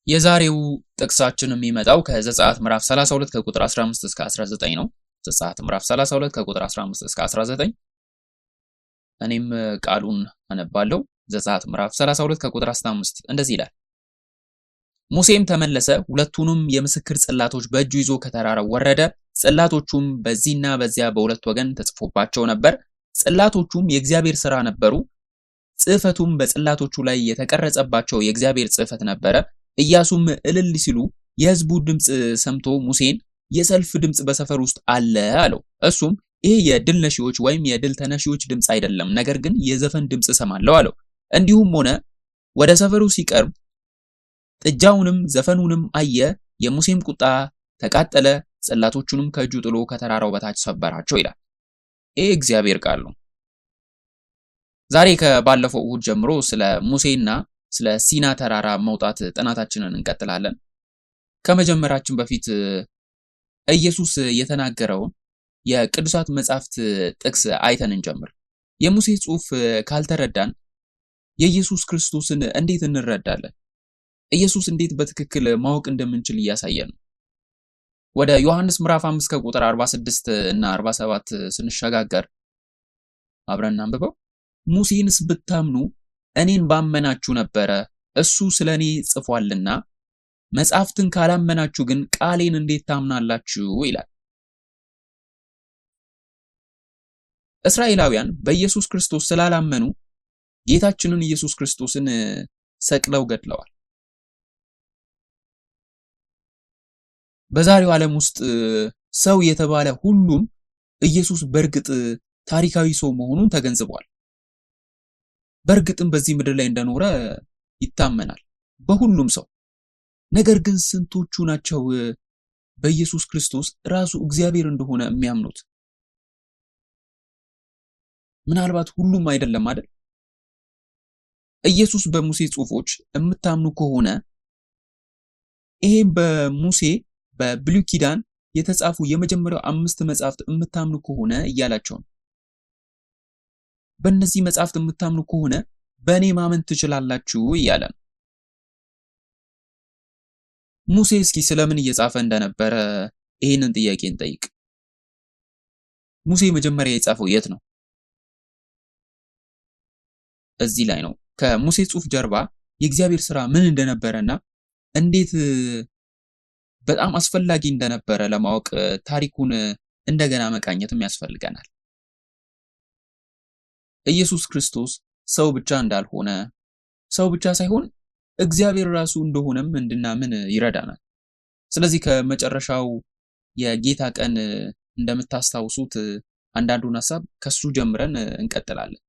የዛሬው ጥቅሳችን የሚመጣው ከዘጸአት ምዕራፍ 32 ከቁጥር 15 እስከ 19 ነው። ዘጸአት ምዕራፍ 32 ከቁጥር 15 እስከ 19 እኔም ቃሉን አነባለሁ። ዘጸአት ምዕራፍ 32 ከቁጥር 15 እንደዚህ ይላል። ሙሴም ተመለሰ፣ ሁለቱንም የምስክር ጽላቶች በእጁ ይዞ ከተራራው ወረደ። ጽላቶቹም በዚህና በዚያ በሁለት ወገን ተጽፎባቸው ነበር። ጽላቶቹም የእግዚአብሔር ሥራ ነበሩ። ጽሕፈቱም በጽላቶቹ ላይ የተቀረጸባቸው የእግዚአብሔር ጽሕፈት ነበረ። ኢያሱም እልል ሲሉ የሕዝቡ ድምፅ ሰምቶ ሙሴን የሰልፍ ድምፅ በሰፈር ውስጥ አለ አለው። እሱም ይሄ የድል ነሺዎች ወይም የድል ተነሺዎች ድምፅ አይደለም፣ ነገር ግን የዘፈን ድምፅ እሰማለሁ አለው። እንዲሁም ሆነ። ወደ ሰፈሩ ሲቀርብ ጥጃውንም ዘፈኑንም አየ። የሙሴም ቁጣ ተቃጠለ፣ ጽላቶቹንም ከእጁ ጥሎ ከተራራው በታች ሰበራቸው ይላል። ይሄ እግዚአብሔር ቃል ነው። ዛሬ ከባለፈው እሁድ ጀምሮ ስለ ሙሴና ስለ ሲና ተራራ መውጣት ጥናታችንን እንቀጥላለን። ከመጀመራችን በፊት ኢየሱስ የተናገረውን የቅዱሳት መጻሕፍት ጥቅስ አይተን እንጀምር። የሙሴ ጽሑፍ ካልተረዳን የኢየሱስ ክርስቶስን እንዴት እንረዳለን? ኢየሱስ እንዴት በትክክል ማወቅ እንደምንችል እያሳየን ነው። ወደ ዮሐንስ ምዕራፍ 5 ከቁጥር 46 እና 47 ስንሸጋገር አብረን አንብበው። ሙሴንስ ብታምኑ እኔን ባመናችሁ ነበረ፣ እሱ ስለኔ ጽፏልና። መጻሕፍትን ካላመናችሁ ግን ቃሌን እንዴት ታምናላችሁ ይላል። እስራኤላውያን በኢየሱስ ክርስቶስ ስላላመኑ ጌታችንን ኢየሱስ ክርስቶስን ሰቅለው ገድለዋል። በዛሬው ዓለም ውስጥ ሰው የተባለ ሁሉም ኢየሱስ በእርግጥ ታሪካዊ ሰው መሆኑን ተገንዝቧል። በእርግጥም በዚህ ምድር ላይ እንደኖረ ይታመናል በሁሉም ሰው። ነገር ግን ስንቶቹ ናቸው በኢየሱስ ክርስቶስ ራሱ እግዚአብሔር እንደሆነ የሚያምኑት? ምናልባት ሁሉም አይደለም አይደል? ኢየሱስ በሙሴ ጽሑፎች የምታምኑ ከሆነ ይሄም በሙሴ በብሉይ ኪዳን የተጻፉ የመጀመሪያው 5 መጻሕፍት የምታምኑ ከሆነ እያላቸው ነው። በእነዚህ መጻሕፍት የምታምኑ ከሆነ በእኔ ማመን ትችላላችሁ እያለ ነው። ሙሴ እስኪ ስለምን እየጻፈ እንደነበረ ይህንን ጥያቄ እንጠይቅ። ሙሴ መጀመሪያ የጻፈው የት ነው? እዚህ ላይ ነው። ከሙሴ ጽሑፍ ጀርባ የእግዚአብሔር ሥራ ምን እንደነበረና እንዴት በጣም አስፈላጊ እንደነበረ ለማወቅ ታሪኩን እንደገና መቃኘትም ያስፈልገናል። ኢየሱስ ክርስቶስ ሰው ብቻ እንዳልሆነ፣ ሰው ብቻ ሳይሆን እግዚአብሔር ራሱ እንደሆነም እንድናምን ይረዳናል። ስለዚህ ከመጨረሻው የጌታ ቀን እንደምታስታውሱት አንዳንዱን ሐሳብ ከሱ ጀምረን እንቀጥላለን።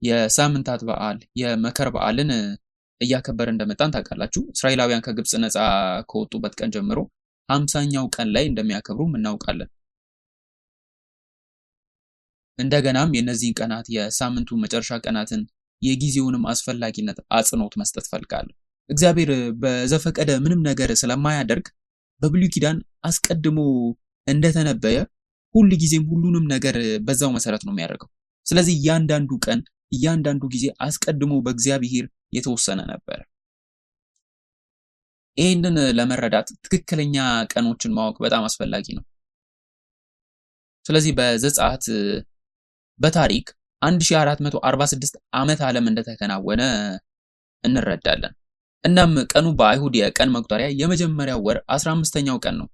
የሳምንታት በዓል የመከር በዓልን እያከበረ እንደመጣን ታውቃላችሁ። እስራኤላውያን ከግብፅ ነፃ ከወጡበት ቀን ጀምሮ 50ኛው ቀን ላይ እንደሚያከብሩም እናውቃለን። እንደገናም የእነዚህን ቀናት የሳምንቱ መጨረሻ ቀናትን የጊዜውንም አስፈላጊነት አጽንኦት መስጠት ፈልጋለሁ። እግዚአብሔር በዘፈቀደ ምንም ነገር ስለማያደርግ በብሉይ ኪዳን አስቀድሞ እንደተነበየ ሁሉ ጊዜም ሁሉንም ነገር በዛው መሰረት ነው የሚያደርገው። ስለዚህ እያንዳንዱ ቀን እያንዳንዱ ጊዜ አስቀድሞ በእግዚአብሔር የተወሰነ ነበር። ይህንን ለመረዳት ትክክለኛ ቀኖችን ማወቅ በጣም አስፈላጊ ነው። ስለዚህ በዘጸአት በታሪክ 1446 ዓመት ዓለም እንደተከናወነ እንረዳለን። እናም ቀኑ በአይሁድ የቀን መቁጠሪያ የመጀመሪያው ወር 15ኛው ቀን ነው።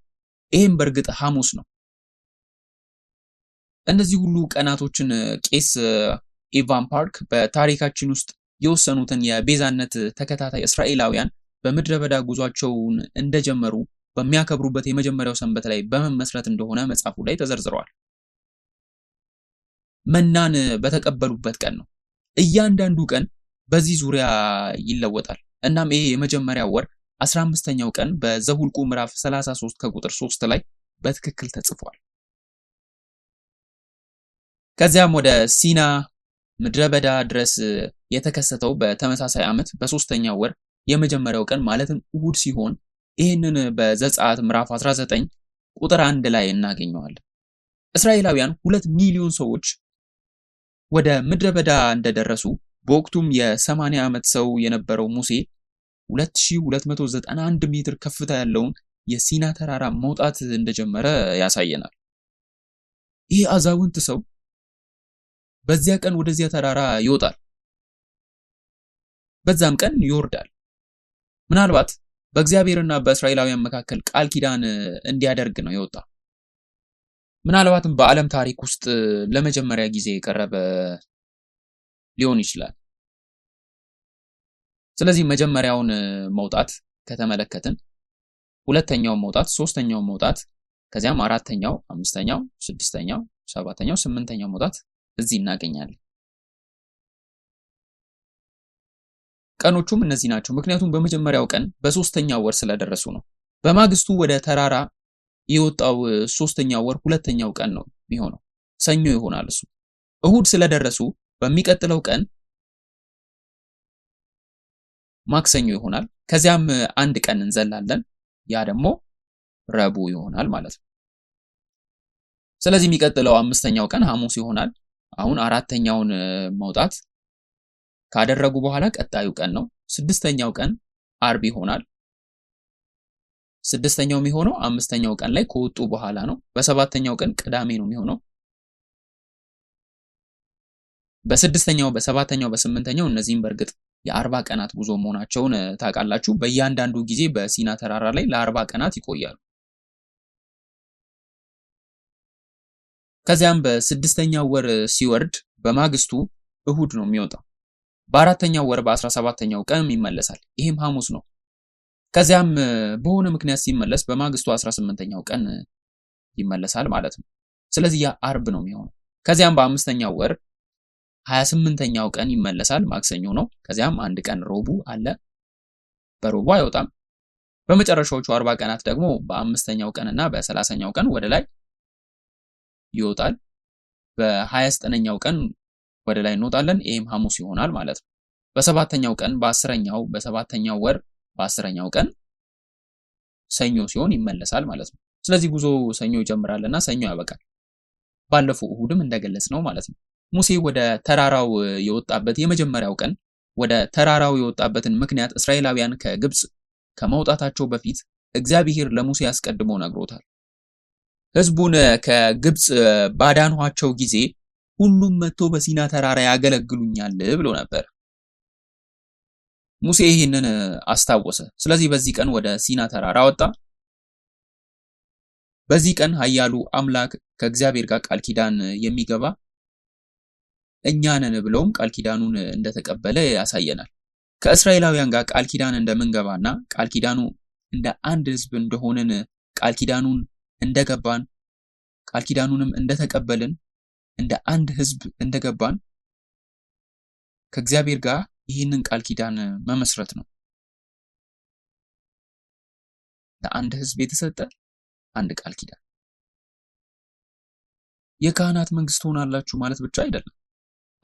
ይህም በእርግጥ ሐሙስ ነው። እነዚህ ሁሉ ቀናቶችን ቄስ ኢቫን ፓርክ በታሪካችን ውስጥ የወሰኑትን የቤዛነት ተከታታይ እስራኤላውያን በምድረ በዳ ጉዟቸውን እንደጀመሩ በሚያከብሩበት የመጀመሪያው ሰንበት ላይ በመመስረት እንደሆነ መጽሐፉ ላይ ተዘርዝረዋል። መናን በተቀበሉበት ቀን ነው። እያንዳንዱ ቀን በዚህ ዙሪያ ይለወጣል። እናም ይሄ የመጀመሪያው ወር 15ኛው ቀን በዘሁልቁ ምዕራፍ 33 ከቁጥር 3 ላይ በትክክል ተጽፏል። ከዚያም ወደ ሲና ምድረ በዳ ድረስ የተከሰተው በተመሳሳይ ዓመት በ3ኛው ወር የመጀመሪያው ቀን ማለትም እሁድ ሲሆን ይህንን በዘጸአት ምዕራፍ 19 ቁጥር 1 ላይ እናገኘዋለን። እስራኤላውያን 2 ሚሊዮን ሰዎች ወደ ምድረ በዳ እንደደረሱ በወቅቱም የ80 ዓመት ሰው የነበረው ሙሴ 2291 ሜትር ከፍታ ያለውን የሲና ተራራ መውጣት እንደጀመረ ያሳየናል። ይህ አዛውንት ሰው በዚያ ቀን ወደዚያ ተራራ ይወጣል፣ በዛም ቀን ይወርዳል። ምናልባት በእግዚአብሔርና በእስራኤላውያን መካከል ቃል ኪዳን እንዲያደርግ ነው የወጣው። ምናልባትም በዓለም ታሪክ ውስጥ ለመጀመሪያ ጊዜ የቀረበ ሊሆን ይችላል። ስለዚህ መጀመሪያውን መውጣት ከተመለከትን ሁለተኛው መውጣት፣ ሶስተኛው መውጣት፣ ከዚያም አራተኛው፣ አምስተኛው፣ ስድስተኛው፣ ሰባተኛው፣ ስምንተኛው መውጣት እዚህ እናገኛለን። ቀኖቹም እነዚህ ናቸው። ምክንያቱም በመጀመሪያው ቀን በሶስተኛው ወር ስለደረሱ ነው። በማግስቱ ወደ ተራራ የወጣው ሶስተኛው ወር ሁለተኛው ቀን ነው የሚሆነው፣ ሰኞ ይሆናል። እሱ እሁድ ስለደረሱ በሚቀጥለው ቀን ማክሰኞ ይሆናል። ከዚያም አንድ ቀን እንዘላለን፣ ያ ደግሞ ረቡዕ ይሆናል ማለት ነው። ስለዚህ የሚቀጥለው አምስተኛው ቀን ሐሙስ ይሆናል። አሁን አራተኛውን መውጣት ካደረጉ በኋላ ቀጣዩ ቀን ነው። ስድስተኛው ቀን አርብ ይሆናል። ስድስተኛው የሚሆነው አምስተኛው ቀን ላይ ከወጡ በኋላ ነው። በሰባተኛው ቀን ቅዳሜ ነው የሚሆነው። በስድስተኛው፣ በሰባተኛው፣ በስምንተኛው እነዚህም በእርግጥ የ40 ቀናት ጉዞ መሆናቸውን ታውቃላችሁ። በእያንዳንዱ ጊዜ በሲና ተራራ ላይ ለ40 ቀናት ይቆያሉ። ከዚያም በስድስተኛው ወር ሲወርድ በማግስቱ እሁድ ነው የሚወጣው። በአራተኛው ወር በ17ኛው ቀን ይመለሳል። ይህም ሐሙስ ነው። ከዚያም በሆነ ምክንያት ሲመለስ በማግስቱ 18ኛው ቀን ይመለሳል ማለት ነው። ስለዚህ ያ አርብ ነው የሚሆነው። ከዚያም በአምስተኛው ወር 28ኛው ቀን ይመለሳል፣ ማክሰኞ ነው። ከዚያም አንድ ቀን ረቡዕ አለ፣ በረቡዕ አይወጣም። በመጨረሻዎቹ 40 ቀናት ደግሞ በአምስተኛው ቀንና በ30ኛው ቀን ወደ ላይ ይወጣል። በ29ኛው ቀን ወደ ላይ እንወጣለን። ይህም ሐሙስ ይሆናል ማለት ነው። በሰባተኛው ቀን በ10ኛው በሰባተኛው ወር በ10ኛው ቀን ሰኞ ሲሆን ይመለሳል ማለት ነው። ስለዚህ ጉዞ ሰኞ ይጀምራልና ሰኞ ያበቃል። ባለፈው እሁድም እንደገለጽ ነው ማለት ነው። ሙሴ ወደ ተራራው የወጣበት የመጀመሪያው ቀን ወደ ተራራው የወጣበትን ምክንያት እስራኤላውያን ከግብጽ ከመውጣታቸው በፊት እግዚአብሔር ለሙሴ አስቀድሞ ነግሮታል። ሕዝቡን ከግብጽ ባዳንኋቸው ጊዜ ሁሉም መጥቶ በሲና ተራራ ያገለግሉኛል ብሎ ነበር። ሙሴ ይህንን አስታወሰ። ስለዚህ በዚህ ቀን ወደ ሲና ተራራ ወጣ። በዚህ ቀን ኃያሉ አምላክ ከእግዚአብሔር ጋር ቃል ኪዳን የሚገባ እኛ ነን ብለውም ቃል ኪዳኑን እንደተቀበለ ያሳየናል። ከእስራኤላውያን ጋር ቃል ኪዳን እንደምንገባና ቃል ኪዳኑ እንደ አንድ ሕዝብ እንደሆንን ቃል ኪዳኑን እንደገባን ቃል ኪዳኑንም እንደተቀበልን እንደ አንድ ሕዝብ እንደገባን ከእግዚአብሔር ጋር ይህንን ቃል ኪዳን መመስረት ነው። ለአንድ ሕዝብ የተሰጠ አንድ ቃል ኪዳን። የካህናት መንግስት ሆናላችሁ ማለት ብቻ አይደለም።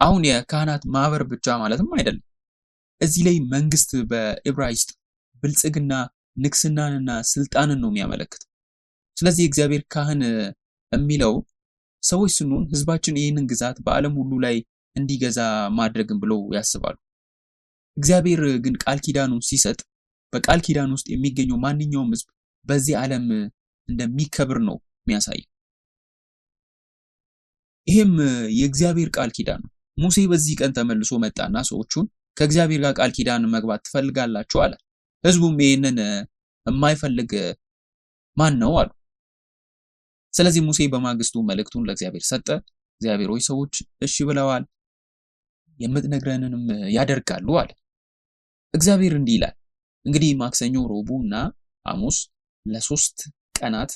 አሁን የካህናት ማህበር ብቻ ማለትም አይደለም። እዚህ ላይ መንግስት በዕብራይስጥ ብልጽግና፣ ንግስናንና ስልጣንን ነው የሚያመለክተው። ስለዚህ እግዚአብሔር ካህን የሚለው ሰዎች ስንሆን ህዝባችን ይህንን ግዛት በዓለም ሁሉ ላይ እንዲገዛ ማድረግን ብለው ያስባሉ። እግዚአብሔር ግን ቃል ኪዳኑን ሲሰጥ በቃል ኪዳን ውስጥ የሚገኘው ማንኛውም ህዝብ በዚህ ዓለም እንደሚከብር ነው የሚያሳየው። ይሄም የእግዚአብሔር ቃል ኪዳን ነው። ሙሴ በዚህ ቀን ተመልሶ መጣና ሰዎቹን ከእግዚአብሔር ጋር ቃል ኪዳን መግባት ትፈልጋላችሁ አለ። ህዝቡም ይህንን የማይፈልግ ማን ነው አሉ። ስለዚህ ሙሴ በማግስቱ መልእክቱን ለእግዚአብሔር ሰጠ። እግዚአብሔር ሆይ ሰዎች እሺ ብለዋል፣ የምትነግረንንም ያደርጋሉ አለ። እግዚአብሔር እንዲህ ይላል፣ እንግዲህ ማክሰኞ፣ ረቡዕ እና ሐሙስ ለ3 ቀናት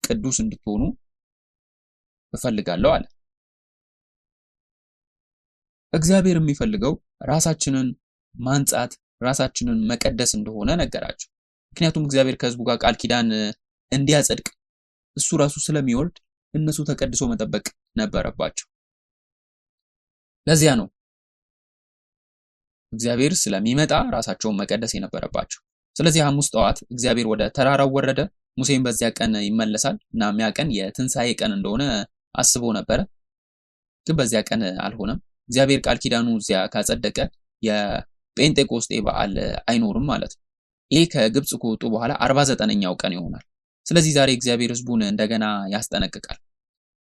ቅዱስ እንድትሆኑ እፈልጋለሁ አለ። እግዚአብሔር የሚፈልገው ራሳችንን ማንጻት፣ ራሳችንን መቀደስ እንደሆነ ነገራቸው። ምክንያቱም እግዚአብሔር ከህዝቡ ጋር ቃል ኪዳን እንዲያጸድቅ እሱ ራሱ ስለሚወርድ እነሱ ተቀድሶ መጠበቅ ነበረባቸው። ለዚያ ነው እግዚአብሔር ስለሚመጣ ራሳቸውን መቀደስ የነበረባቸው። ስለዚህ ሐሙስ ጠዋት እግዚአብሔር ወደ ተራራው ወረደ። ሙሴም በዚያ ቀን ይመለሳል እና ያ ቀን የትንሣኤ ቀን እንደሆነ አስበው ነበረ። ግን በዚያ ቀን አልሆነም። እግዚአብሔር ቃል ኪዳኑ እዚያ ካጸደቀ ጴንጤቆስጤ በዓል አይኖርም ማለት ነው። ይሄ ከግብጽ ከወጡ በኋላ 49ኛው ቀን ይሆናል። ስለዚህ ዛሬ እግዚአብሔር ሕዝቡን እንደገና ያስጠነቅቃል።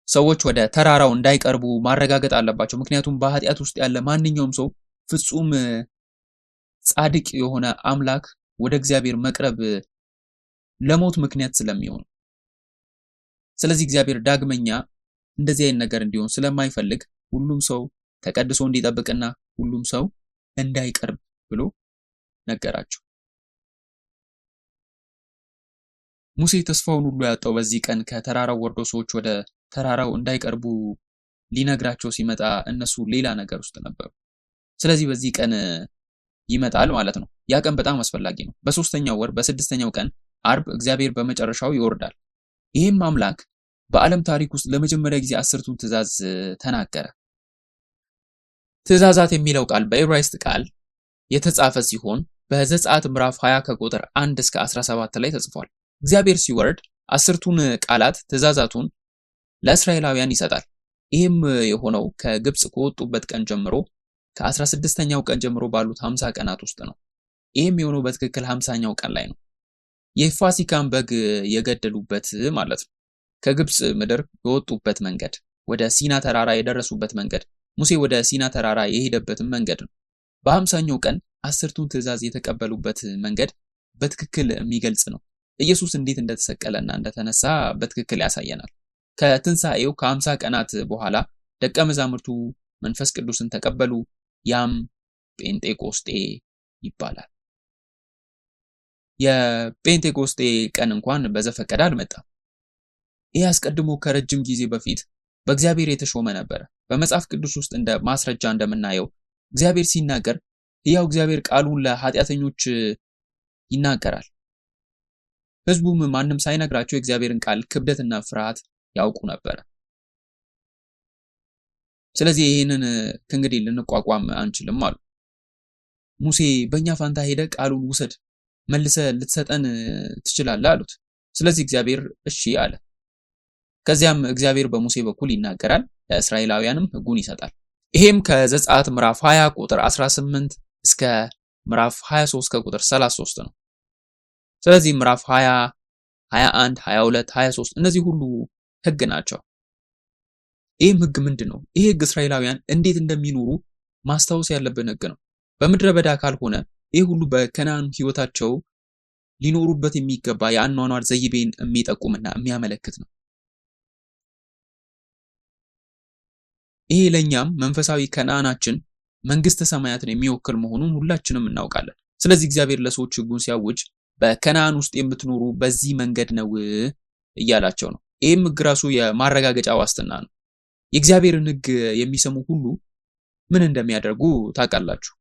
ሰዎች ወደ ተራራው እንዳይቀርቡ ማረጋገጥ አለባቸው። ምክንያቱም በኃጢአት ውስጥ ያለ ማንኛውም ሰው ፍጹም ጻድቅ የሆነ አምላክ ወደ እግዚአብሔር መቅረብ ለሞት ምክንያት ስለሚሆን፣ ስለዚህ እግዚአብሔር ዳግመኛ እንደዚህ አይነት ነገር እንዲሆን ስለማይፈልግ ሁሉም ሰው ተቀድሶ እንዲጠብቅና ሁሉም ሰው እንዳይቀርብ ብሎ ነገራቸው። ሙሴ ተስፋውን ሁሉ ያጣው በዚህ ቀን ከተራራው ወርዶ ሰዎች ወደ ተራራው እንዳይቀርቡ ሊነግራቸው ሲመጣ እነሱ ሌላ ነገር ውስጥ ነበሩ። ስለዚህ በዚህ ቀን ይመጣል ማለት ነው። ያ ቀን በጣም አስፈላጊ ነው። በ3ኛው ወር በ6ኛው ቀን አርብ እግዚአብሔር በመጨረሻው ይወርዳል። ይህም አምላክ በዓለም ታሪክ ውስጥ ለመጀመሪያ ጊዜ 10ቱን ትእዛዝ ተናገረ። ትእዛዛት የሚለው ቃል በዕብራይስጥ ቃል የተጻፈ ሲሆን በዘጸአት ምዕራፍ 20 ከቁጥር 1 እስከ 17 ላይ ተጽፏል። እግዚአብሔር ሲወርድ 10ቱን ቃላት ትእዛዛቱን ለእስራኤላውያን ይሰጣል። ይህም የሆነው ከግብጽ ከወጡበት ቀን ጀምሮ ከ16ኛው ቀን ጀምሮ ባሉት 50 ቀናት ውስጥ ነው። ይህም የሆነው በትክክል 50ኛው ቀን ላይ ነው። የፋሲካን በግ የገደሉበት ማለት ነው። ከግብጽ ምድር የወጡበት መንገድ፣ ወደ ሲና ተራራ የደረሱበት መንገድ፣ ሙሴ ወደ ሲና ተራራ የሄደበትን መንገድ ነው። በ50ኛው ቀን 10ቱን ትእዛዝ የተቀበሉበት መንገድ በትክክል የሚገልጽ ነው። ኢየሱስ እንዴት እንደተሰቀለና እንደተነሳ በትክክል ያሳየናል። ከትንሣኤው ከ50 ቀናት በኋላ ደቀ መዛሙርቱ መንፈስ ቅዱስን ተቀበሉ። ያም ጴንጤቆስጤ ይባላል። የጴንጤቆስጤ ቀን እንኳን በዘፈቀደ አልመጣም። ይህ አስቀድሞ ከረጅም ጊዜ በፊት በእግዚአብሔር የተሾመ ነበረ። በመጽሐፍ ቅዱስ ውስጥ እንደ ማስረጃ እንደምናየው እግዚአብሔር ሲናገር ሕያው እግዚአብሔር ቃሉን ለኃጢአተኞች ይናገራል። ሕዝቡም ማንም ሳይነግራቸው የእግዚአብሔርን ቃል ክብደትና ፍርሃት ያውቁ ነበረ። ስለዚህ ይህንን ከእንግዲህ ልንቋቋም አንችልም አሉ። ሙሴ በእኛ ፋንታ ሄደ ቃሉን ውሰድ መልሰ ልትሰጠን ትችላለህ አሉት። ስለዚህ እግዚአብሔር እሺ አለ። ከዚያም እግዚአብሔር በሙሴ በኩል ይናገራል፣ ለእስራኤላውያንም ሕጉን ይሰጣል። ይሄም ከዘጸአት ምዕራፍ 20 ቁጥር 18 እስከ ምዕራፍ 23 ከቁጥር 33 ነው። ስለዚህ ምዕራፍ 20፣ 21፣ 22፣ 23 እነዚህ ሁሉ ሕግ ናቸው። ይህም ሕግ ምንድን ነው? ይህ ሕግ እስራኤላውያን እንዴት እንደሚኖሩ ማስታወስ ያለብን ሕግ ነው። በምድረ በዳ ካልሆነ ይህ ሁሉ በከነዓን ሕይወታቸው ሊኖሩበት የሚገባ የአኗኗር ዘይቤን የሚጠቁምና የሚያመለክት ነው። ይሄ ለኛም መንፈሳዊ ከነዓናችን መንግስተ ሰማያትን የሚወክል መሆኑን ሁላችንም እናውቃለን። ስለዚህ እግዚአብሔር ለሰዎች ሕጉን ሲያውጅ በከነዓን ውስጥ የምትኖሩ በዚህ መንገድ ነው እያላቸው ነው። ይህም ሕግ ራሱ የማረጋገጫ ዋስትና ነው። የእግዚአብሔርን ሕግ የሚሰሙ ሁሉ ምን እንደሚያደርጉ ታውቃላችሁ።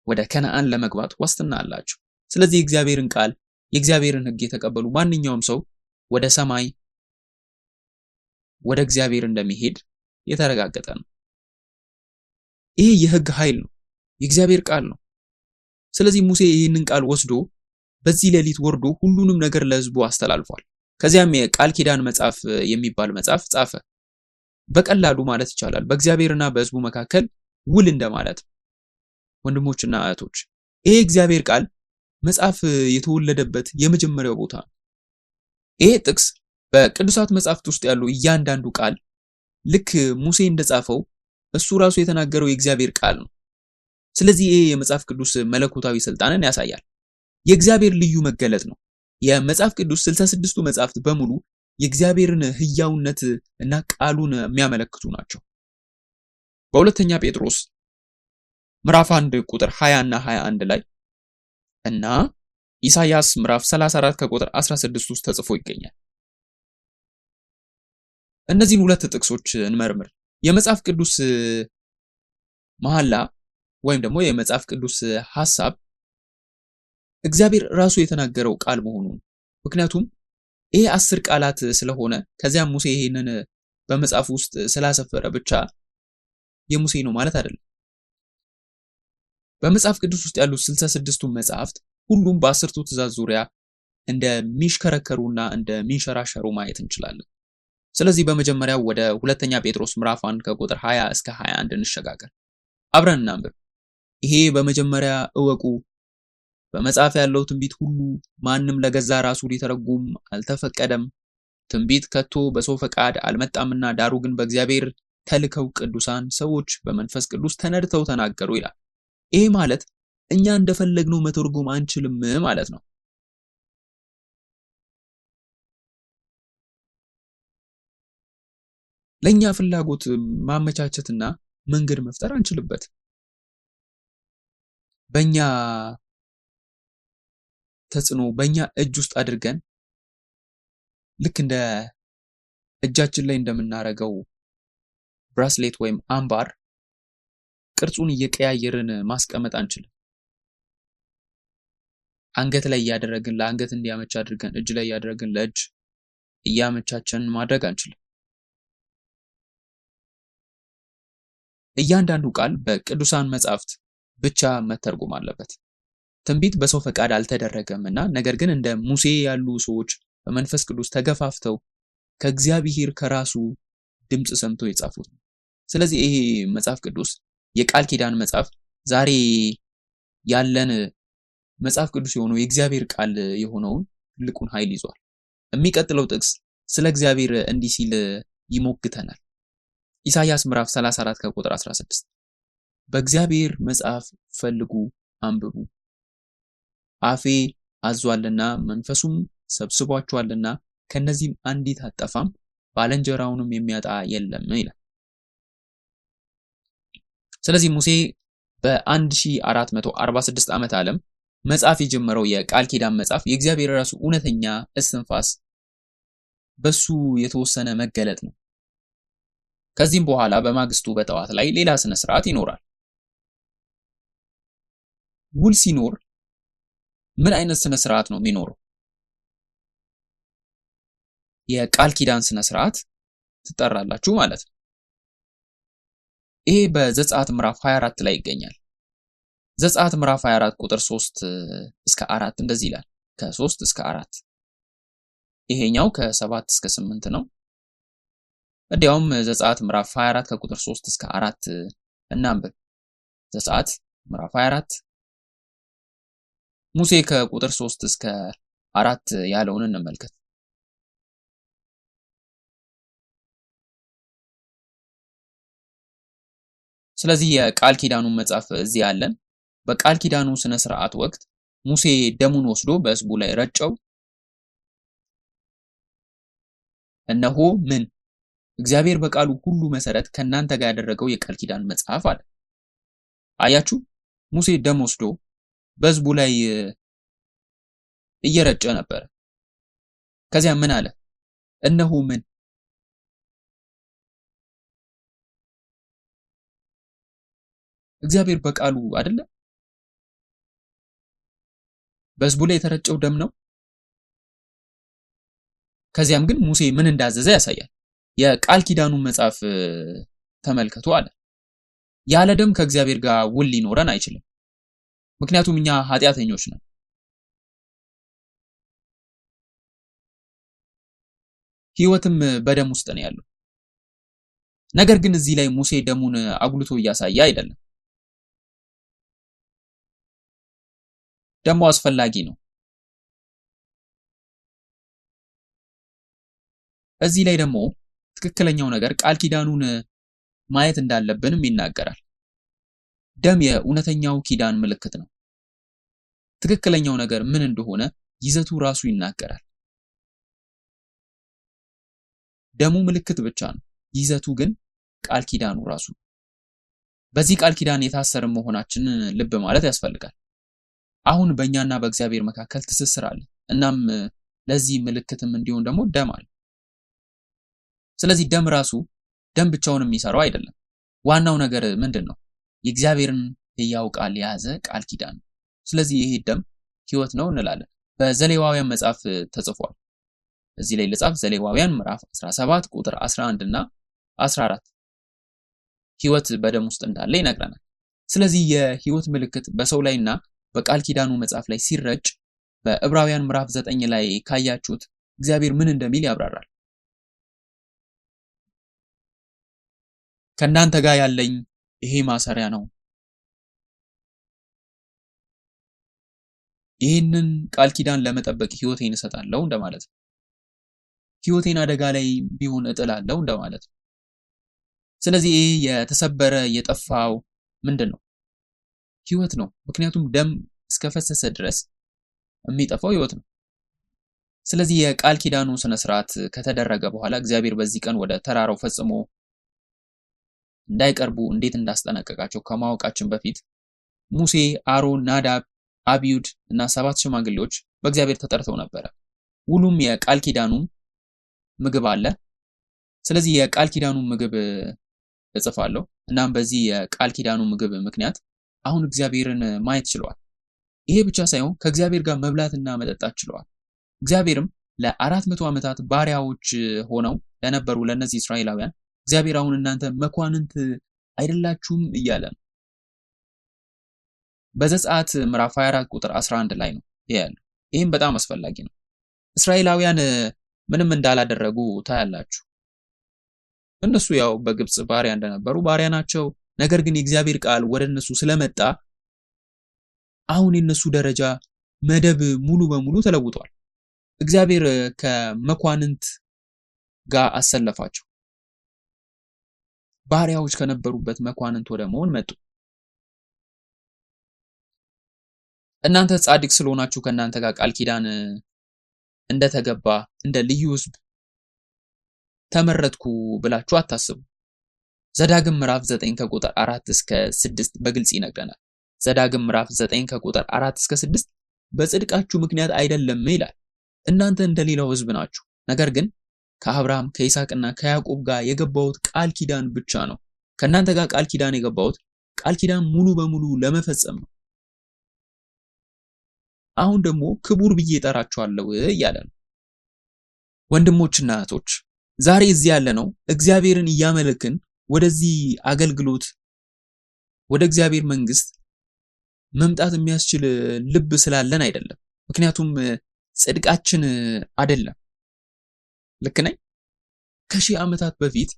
ወደ ከነዓን ለመግባት ዋስትና አላቸው። ስለዚህ የእግዚአብሔርን ቃል የእግዚአብሔርን ሕግ የተቀበሉ ማንኛውም ሰው ወደ ሰማይ ወደ እግዚአብሔር እንደሚሄድ የተረጋገጠ ነው። ይሄ የሕግ ኃይል ነው፣ የእግዚአብሔር ቃል ነው። ስለዚህ ሙሴ ይህንን ቃል ወስዶ በዚህ ሌሊት ወርዶ ሁሉንም ነገር ለሕዝቡ አስተላልፏል። ከዚያም የቃል ኪዳን መጽሐፍ የሚባል መጽሐፍ ጻፈ። በቀላሉ ማለት ይቻላል በእግዚአብሔርና በሕዝቡ መካከል ውል እንደማለት ነው። ወንድሞችና እህቶች ይሄ እግዚአብሔር ቃል መጽሐፍ የተወለደበት የመጀመሪያው ቦታ ነው። ይሄ ጥቅስ በቅዱሳት መጽሐፍት ውስጥ ያሉ እያንዳንዱ ቃል ልክ ሙሴ እንደጻፈው እሱ ራሱ የተናገረው የእግዚአብሔር ቃል ነው። ስለዚህ ይሄ የመጽሐፍ ቅዱስ መለኮታዊ ስልጣንን ያሳያል። የእግዚአብሔር ልዩ መገለጥ ነው። የመጽሐፍ ቅዱስ 66ቱ መጽሐፍት በሙሉ የእግዚአብሔርን ሕያውነት እና ቃሉን የሚያመለክቱ ናቸው። በሁለተኛ ጴጥሮስ ምዕራፍ 1 ቁጥር 20 እና 21 ላይ እና ኢሳይያስ ምዕራፍ 34 ከቁጥር 16 ውስጥ ተጽፎ ይገኛል። እነዚህን ሁለት ጥቅሶች እንመርምር። የመጽሐፍ ቅዱስ መሐላ ወይም ደግሞ የመጽሐፍ ቅዱስ ሐሳብ እግዚአብሔር ራሱ የተናገረው ቃል መሆኑን፣ ምክንያቱም ይሄ 10 ቃላት ስለሆነ ከዚያም ሙሴ ይሄንን በመጽሐፍ ውስጥ ስላሰፈረ ብቻ የሙሴ ነው ማለት አይደለም። በመጽሐፍ ቅዱስ ውስጥ ያሉት 66ቱ መጽሐፍት ሁሉም በ10ቱ ትእዛዝ ዙሪያ እንደሚሽከረከሩና እንደሚንሸራሸሩ ማየት እንችላለን። ስለዚህ በመጀመሪያው ወደ ሁለተኛ ጴጥሮስ ምዕራፍ 1 ከቁጥር 20 እስከ 21 እንሸጋገር። አብረን እናንብብ። ይሄ በመጀመሪያ እወቁ፣ በመጽሐፍ ያለው ትንቢት ሁሉ ማንም ለገዛ ራሱ ሊተረጉም አልተፈቀደም። ትንቢት ከቶ በሰው ፈቃድ አልመጣምና ዳሩ ግን በእግዚአብሔር ተልከው ቅዱሳን ሰዎች በመንፈስ ቅዱስ ተነድተው ተናገሩ ይላል። ይሄ ማለት እኛ እንደፈለግነው መተርጎም አንችልም ማለት ነው። ለኛ ፍላጎት ማመቻቸትና መንገድ መፍጠር አንችልበት። በእኛ ተጽዕኖ በእኛ እጅ ውስጥ አድርገን ልክ እንደ እጃችን ላይ እንደምናረገው ብራስሌት ወይም አምባር ቅርጹን እየቀያየርን ማስቀመጥ አንችልም። አንገት ላይ እያደረግን ለአንገት እንዲያመች አድርገን እጅ ላይ እያደረግን ለእጅ እያመቻቸን ማድረግ አንችልም። እያንዳንዱ ቃል በቅዱሳን መጻሕፍት ብቻ መተርጎም አለበት። ትንቢት በሰው ፈቃድ አልተደረገምና ነገር ግን እንደ ሙሴ ያሉ ሰዎች በመንፈስ ቅዱስ ተገፋፍተው ከእግዚአብሔር ከራሱ ድምጽ ሰምተው የጻፉት ነው። ስለዚህ ይሄ መጽሐፍ ቅዱስ የቃል ኪዳን መጽሐፍ ዛሬ ያለን መጽሐፍ ቅዱስ የሆነው የእግዚአብሔር ቃል የሆነውን ትልቁን ኃይል ይዟል። የሚቀጥለው ጥቅስ ስለ እግዚአብሔር እንዲህ ሲል ይሞግተናል። ኢሳይያስ ምዕራፍ 34 ከቁጥር 16 በእግዚአብሔር መጽሐፍ ፈልጉ አንብቡ፣ አፌ አዟልና መንፈሱም ሰብስቧቸዋልና ከነዚህም አንዲት አጠፋም፣ ባልንጀራውንም የሚያጣ የለም ይላል። ስለዚህ ሙሴ በ1446 ዓመት ዓለም መጽሐፍ የጀመረው የቃል ኪዳን መጽሐፍ የእግዚአብሔር ራሱ እውነተኛ እስትንፋስ በሱ የተወሰነ መገለጥ ነው። ከዚህም በኋላ በማግስቱ በጠዋት ላይ ሌላ ስነ ስርዓት ይኖራል። ውል ሲኖር ምን አይነት ስነ ስርዓት ነው የሚኖረው? የቃል ኪዳን ስነ ስርዓት ትጠራላችሁ ማለት ነው። ይሄ በዘጸአት ምዕራፍ 24 ላይ ይገኛል። ዘጸአት ምዕራፍ 24 ቁጥር 3 እስከ 4 እንደዚህ ይላል። ከ3 እስከ 4 ይሄኛው ከ7 እስከ 8 ነው። እንዲያውም ዘጸአት ምዕራፍ 24 ከቁጥር 3 እስከ 4 እናንብብ። ዘጸአት ምዕራፍ 24 ሙሴ ከቁጥር 3 እስከ 4 ያለውን እንመልከት። ስለዚህ የቃል ኪዳኑን መጽሐፍ እዚህ ያለን። በቃል ኪዳኑ ስነ ስርዓት ወቅት ሙሴ ደሙን ወስዶ በሕዝቡ ላይ ረጨው። እነሆ ምን እግዚአብሔር በቃሉ ሁሉ መሰረት ከናንተ ጋር ያደረገው የቃል ኪዳን መጽሐፍ አለ። አያችሁ፣ ሙሴ ደም ወስዶ በሕዝቡ ላይ እየረጨ ነበር። ከዚያ ምን አለ? እነሆ ምን እግዚአብሔር በቃሉ አይደለ በሕዝቡ ላይ የተረጨው ደም ነው። ከዚያም ግን ሙሴ ምን እንዳዘዘ ያሳያል። የቃል ኪዳኑን መጽሐፍ ተመልከቱ አለ። ያለ ደም ከእግዚአብሔር ጋር ውል ሊኖረን አይችልም። ምክንያቱም እኛ ኃጢአተኞች ነን። ሕይወትም በደም ውስጥ ነው ያለው። ነገር ግን እዚህ ላይ ሙሴ ደሙን አጉልቶ እያሳየ አይደለም። ደሙ አስፈላጊ ነው። እዚህ ላይ ደግሞ ትክክለኛው ነገር ቃል ኪዳኑን ማየት እንዳለብንም ይናገራል። ደም የእውነተኛው ኪዳን ምልክት ነው። ትክክለኛው ነገር ምን እንደሆነ ይዘቱ ራሱ ይናገራል። ደሙ ምልክት ብቻ ነው፣ ይዘቱ ግን ቃል ኪዳኑ ራሱ። በዚህ ቃል ኪዳን የታሰርን መሆናችንን ልብ ማለት ያስፈልጋል። አሁን በእኛና በእግዚአብሔር መካከል ትስስር አለ። እናም ለዚህ ምልክትም እንዲሆን ደግሞ ደም አለ። ስለዚህ ደም ራሱ ደም ብቻውን የሚሰራው አይደለም። ዋናው ነገር ምንድን ነው? የእግዚአብሔርን ሕያው ቃል የያዘ ቃል ኪዳን ነው። ስለዚህ ይሄ ደም ሕይወት ነው እንላለን። በዘሌዋውያን መጽሐፍ ተጽፏል። እዚህ ላይ ልጻፍ። ዘሌዋውያን ምዕራፍ 17 ቁጥር 11 እና 14 ሕይወት በደም ውስጥ እንዳለ ይነግረናል። ስለዚህ የሕይወት ምልክት በሰው ላይና በቃል ኪዳኑ መጽሐፍ ላይ ሲረጭ በዕብራውያን ምዕራፍ 9 ላይ ካያችሁት እግዚአብሔር ምን እንደሚል ያብራራል። ከእናንተ ጋር ያለኝ ይሄ ማሰሪያ ነው፣ ይህንን ቃል ኪዳን ለመጠበቅ ህይወቴን እሰጣለሁ እንደማለት ነው። ህይወቴን አደጋ ላይ ቢሆን እጥላለሁ እንደማለት ነው። ስለዚህ ይህ የተሰበረ የጠፋው ምንድን ነው? ህይወት ነው። ምክንያቱም ደም እስከፈሰሰ ድረስ የሚጠፋው ህይወት ነው። ስለዚህ የቃል ኪዳኑ ስነ ስርዓት ከተደረገ በኋላ እግዚአብሔር በዚህ ቀን ወደ ተራራው ፈጽሞ እንዳይቀርቡ እንዴት እንዳስጠነቀቃቸው ከማወቃችን በፊት ሙሴ፣ አሮን፣ ናዳብ፣ አብዩድ እና 7 ሽማግሌዎች በእግዚአብሔር ተጠርተው ነበረ። ሁሉም የቃል ኪዳኑ ምግብ አለ። ስለዚህ የቃል ኪዳኑ ምግብ እጽፋለሁ። እናም በዚህ የቃል ኪዳኑ ምግብ ምክንያት አሁን እግዚአብሔርን ማየት ችለዋል። ይሄ ብቻ ሳይሆን ከእግዚአብሔር ጋር መብላትና መጠጣት ችለዋል። እግዚአብሔርም ለ400 ዓመታት ባሪያዎች ሆነው ለነበሩ ለነዚህ እስራኤላውያን እግዚአብሔር አሁን እናንተ መኳንንት አይደላችሁም እያለ ነው። በዘጸአት ምዕራፍ 24 ቁጥር 11 ላይ ነው ይሄ ያለው። ይህም በጣም አስፈላጊ ነው። እስራኤላውያን ምንም እንዳላደረጉ ታያላችሁ። እነሱ ያው በግብጽ ባሪያ እንደነበሩ ባሪያ ናቸው። ነገር ግን የእግዚአብሔር ቃል ወደ እነሱ ስለመጣ አሁን የነሱ ደረጃ መደብ ሙሉ በሙሉ ተለውጧል። እግዚአብሔር ከመኳንንት ጋር አሰለፋቸው። ባሪያዎች ከነበሩበት መኳንንት ወደ መሆን መጡ። እናንተ ጻድቅ ስለሆናችሁ ከእናንተ ጋር ቃል ኪዳን እንደተገባ እንደ ልዩ ሕዝብ ተመረጥኩ ብላችሁ አታስቡ። ዘዳግም ምዕራፍ 9 ከቁጥር 4 እስከ 6 በግልጽ ይነግረናል። ዘዳግም ምዕራፍ 9 ከቁጥር 4 እስከ 6 በጽድቃችሁ ምክንያት አይደለም ይላል። እናንተ እንደሌላው ሕዝብ ናችሁ። ነገር ግን ከአብርሃም ከይስሐቅና ከያዕቆብ ጋር የገባሁት ቃል ኪዳን ብቻ ነው። ከእናንተ ጋር ቃል ኪዳን የገባሁት ቃል ኪዳን ሙሉ በሙሉ ለመፈጸም ነው። አሁን ደግሞ ክቡር ብዬ እጠራችኋለሁ እያለ ነው። ወንድሞችና እህቶች ዛሬ እዚህ ያለ ነው እግዚአብሔርን እያመለክን ወደዚህ አገልግሎት ወደ እግዚአብሔር መንግስት መምጣት የሚያስችል ልብ ስላለን አይደለም። ምክንያቱም ጽድቃችን አይደለም። ልክ ነኝ? ከሺህ ዓመታት በፊት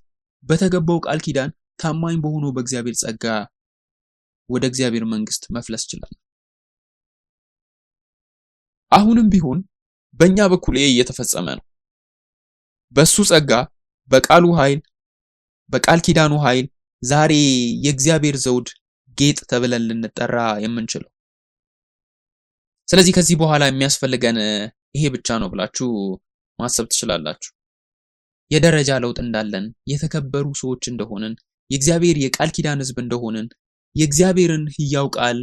በተገባው ቃል ኪዳን ታማኝ በሆነው በእግዚአብሔር ጸጋ ወደ እግዚአብሔር መንግስት መፍለስ ይችላል። አሁንም ቢሆን በእኛ በኩል ይሄ እየተፈጸመ ነው። በሱ ጸጋ፣ በቃሉ ኃይል፣ በቃል ኪዳኑ ኃይል ዛሬ የእግዚአብሔር ዘውድ ጌጥ ተብለን ልንጠራ የምንችለው። ስለዚህ ከዚህ በኋላ የሚያስፈልገን ይሄ ብቻ ነው ብላችሁ ማሰብ ትችላላችሁ። የደረጃ ለውጥ እንዳለን፣ የተከበሩ ሰዎች እንደሆንን፣ የእግዚአብሔር የቃል ኪዳን ሕዝብ እንደሆንን፣ የእግዚአብሔርን ሕያው ቃል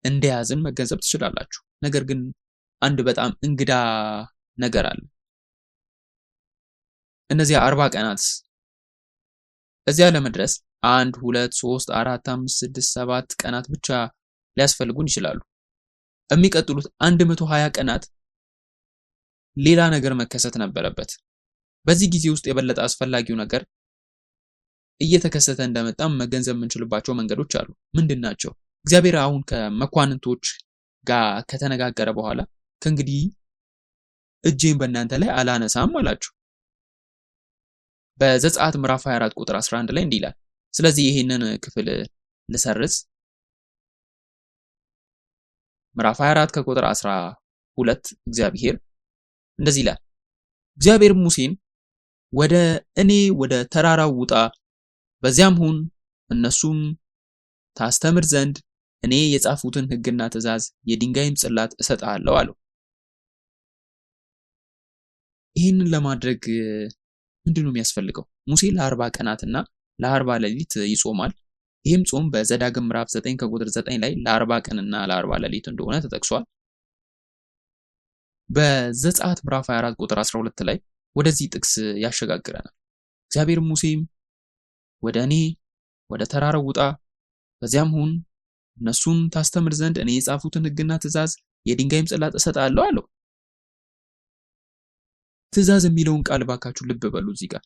እንደያዝን መገንዘብ ትችላላችሁ። ነገር ግን አንድ በጣም እንግዳ ነገር አለ። እነዚህ 40 ቀናት እዚያ ለመድረስ 1 2 3 4 5 6 7 ቀናት ብቻ ሊያስፈልጉን ይችላሉ። የሚቀጥሉት 120 ቀናት ሌላ ነገር መከሰት ነበረበት። በዚህ ጊዜ ውስጥ የበለጠ አስፈላጊው ነገር እየተከሰተ እንደመጣም መገንዘብ የምንችልባቸው መንገዶች አሉ። ምንድናቸው? እግዚአብሔር አሁን ከመኳንንቶች ጋር ከተነጋገረ በኋላ ከእንግዲህ እጄን በእናንተ ላይ አላነሳም አላቸው። በዘጸአት ምዕራፍ 24 ቁጥር 11 ላይ እንዲህ ይላል። ስለዚህ ይህንን ክፍል ልሰርዝ። ምዕራፍ 24 ከቁጥር 12 እግዚአብሔር እንደዚህ ይላል። እግዚአብሔር ሙሴን ወደ ተራራው ውጣ፣ በዚያም ሁን፣ እነሱም ታስተምር ዘንድ እኔ የጻፉትን ሕግና ትእዛዝ የድንጋይም ጽላት እሰጥሃለሁ አለው። ይህንን ለማድረግ ምንድን ነው የሚያስፈልገው? ሙሴ ለ40 ቀናትና ለ40 ሌሊት ይጾማል። ይህም ጾም በዘዳግም ምዕራፍ 9 ከቁጥር 9 ላይ ለ40 ቀንና ለ40 ሌሊት እንደሆነ ተጠቅሷል። በዘጸአት ምዕራፍ 24 ቁጥር 12 ላይ ወደዚህ ጥቅስ ያሸጋግረናል። እግዚአብሔር ሙሴም ወደ ተራራው ውጣ፣ በዚያም ሁን፣ እነሱን ታስተምር ዘንድ እኔ የጻፉትን ሕግና ትእዛዝ የድንጋይም ጽላት እሰጥሃለሁ አለው። ትእዛዝ የሚለውን ቃል ባካችሁ ልብ በሉ። እዚህ ጋር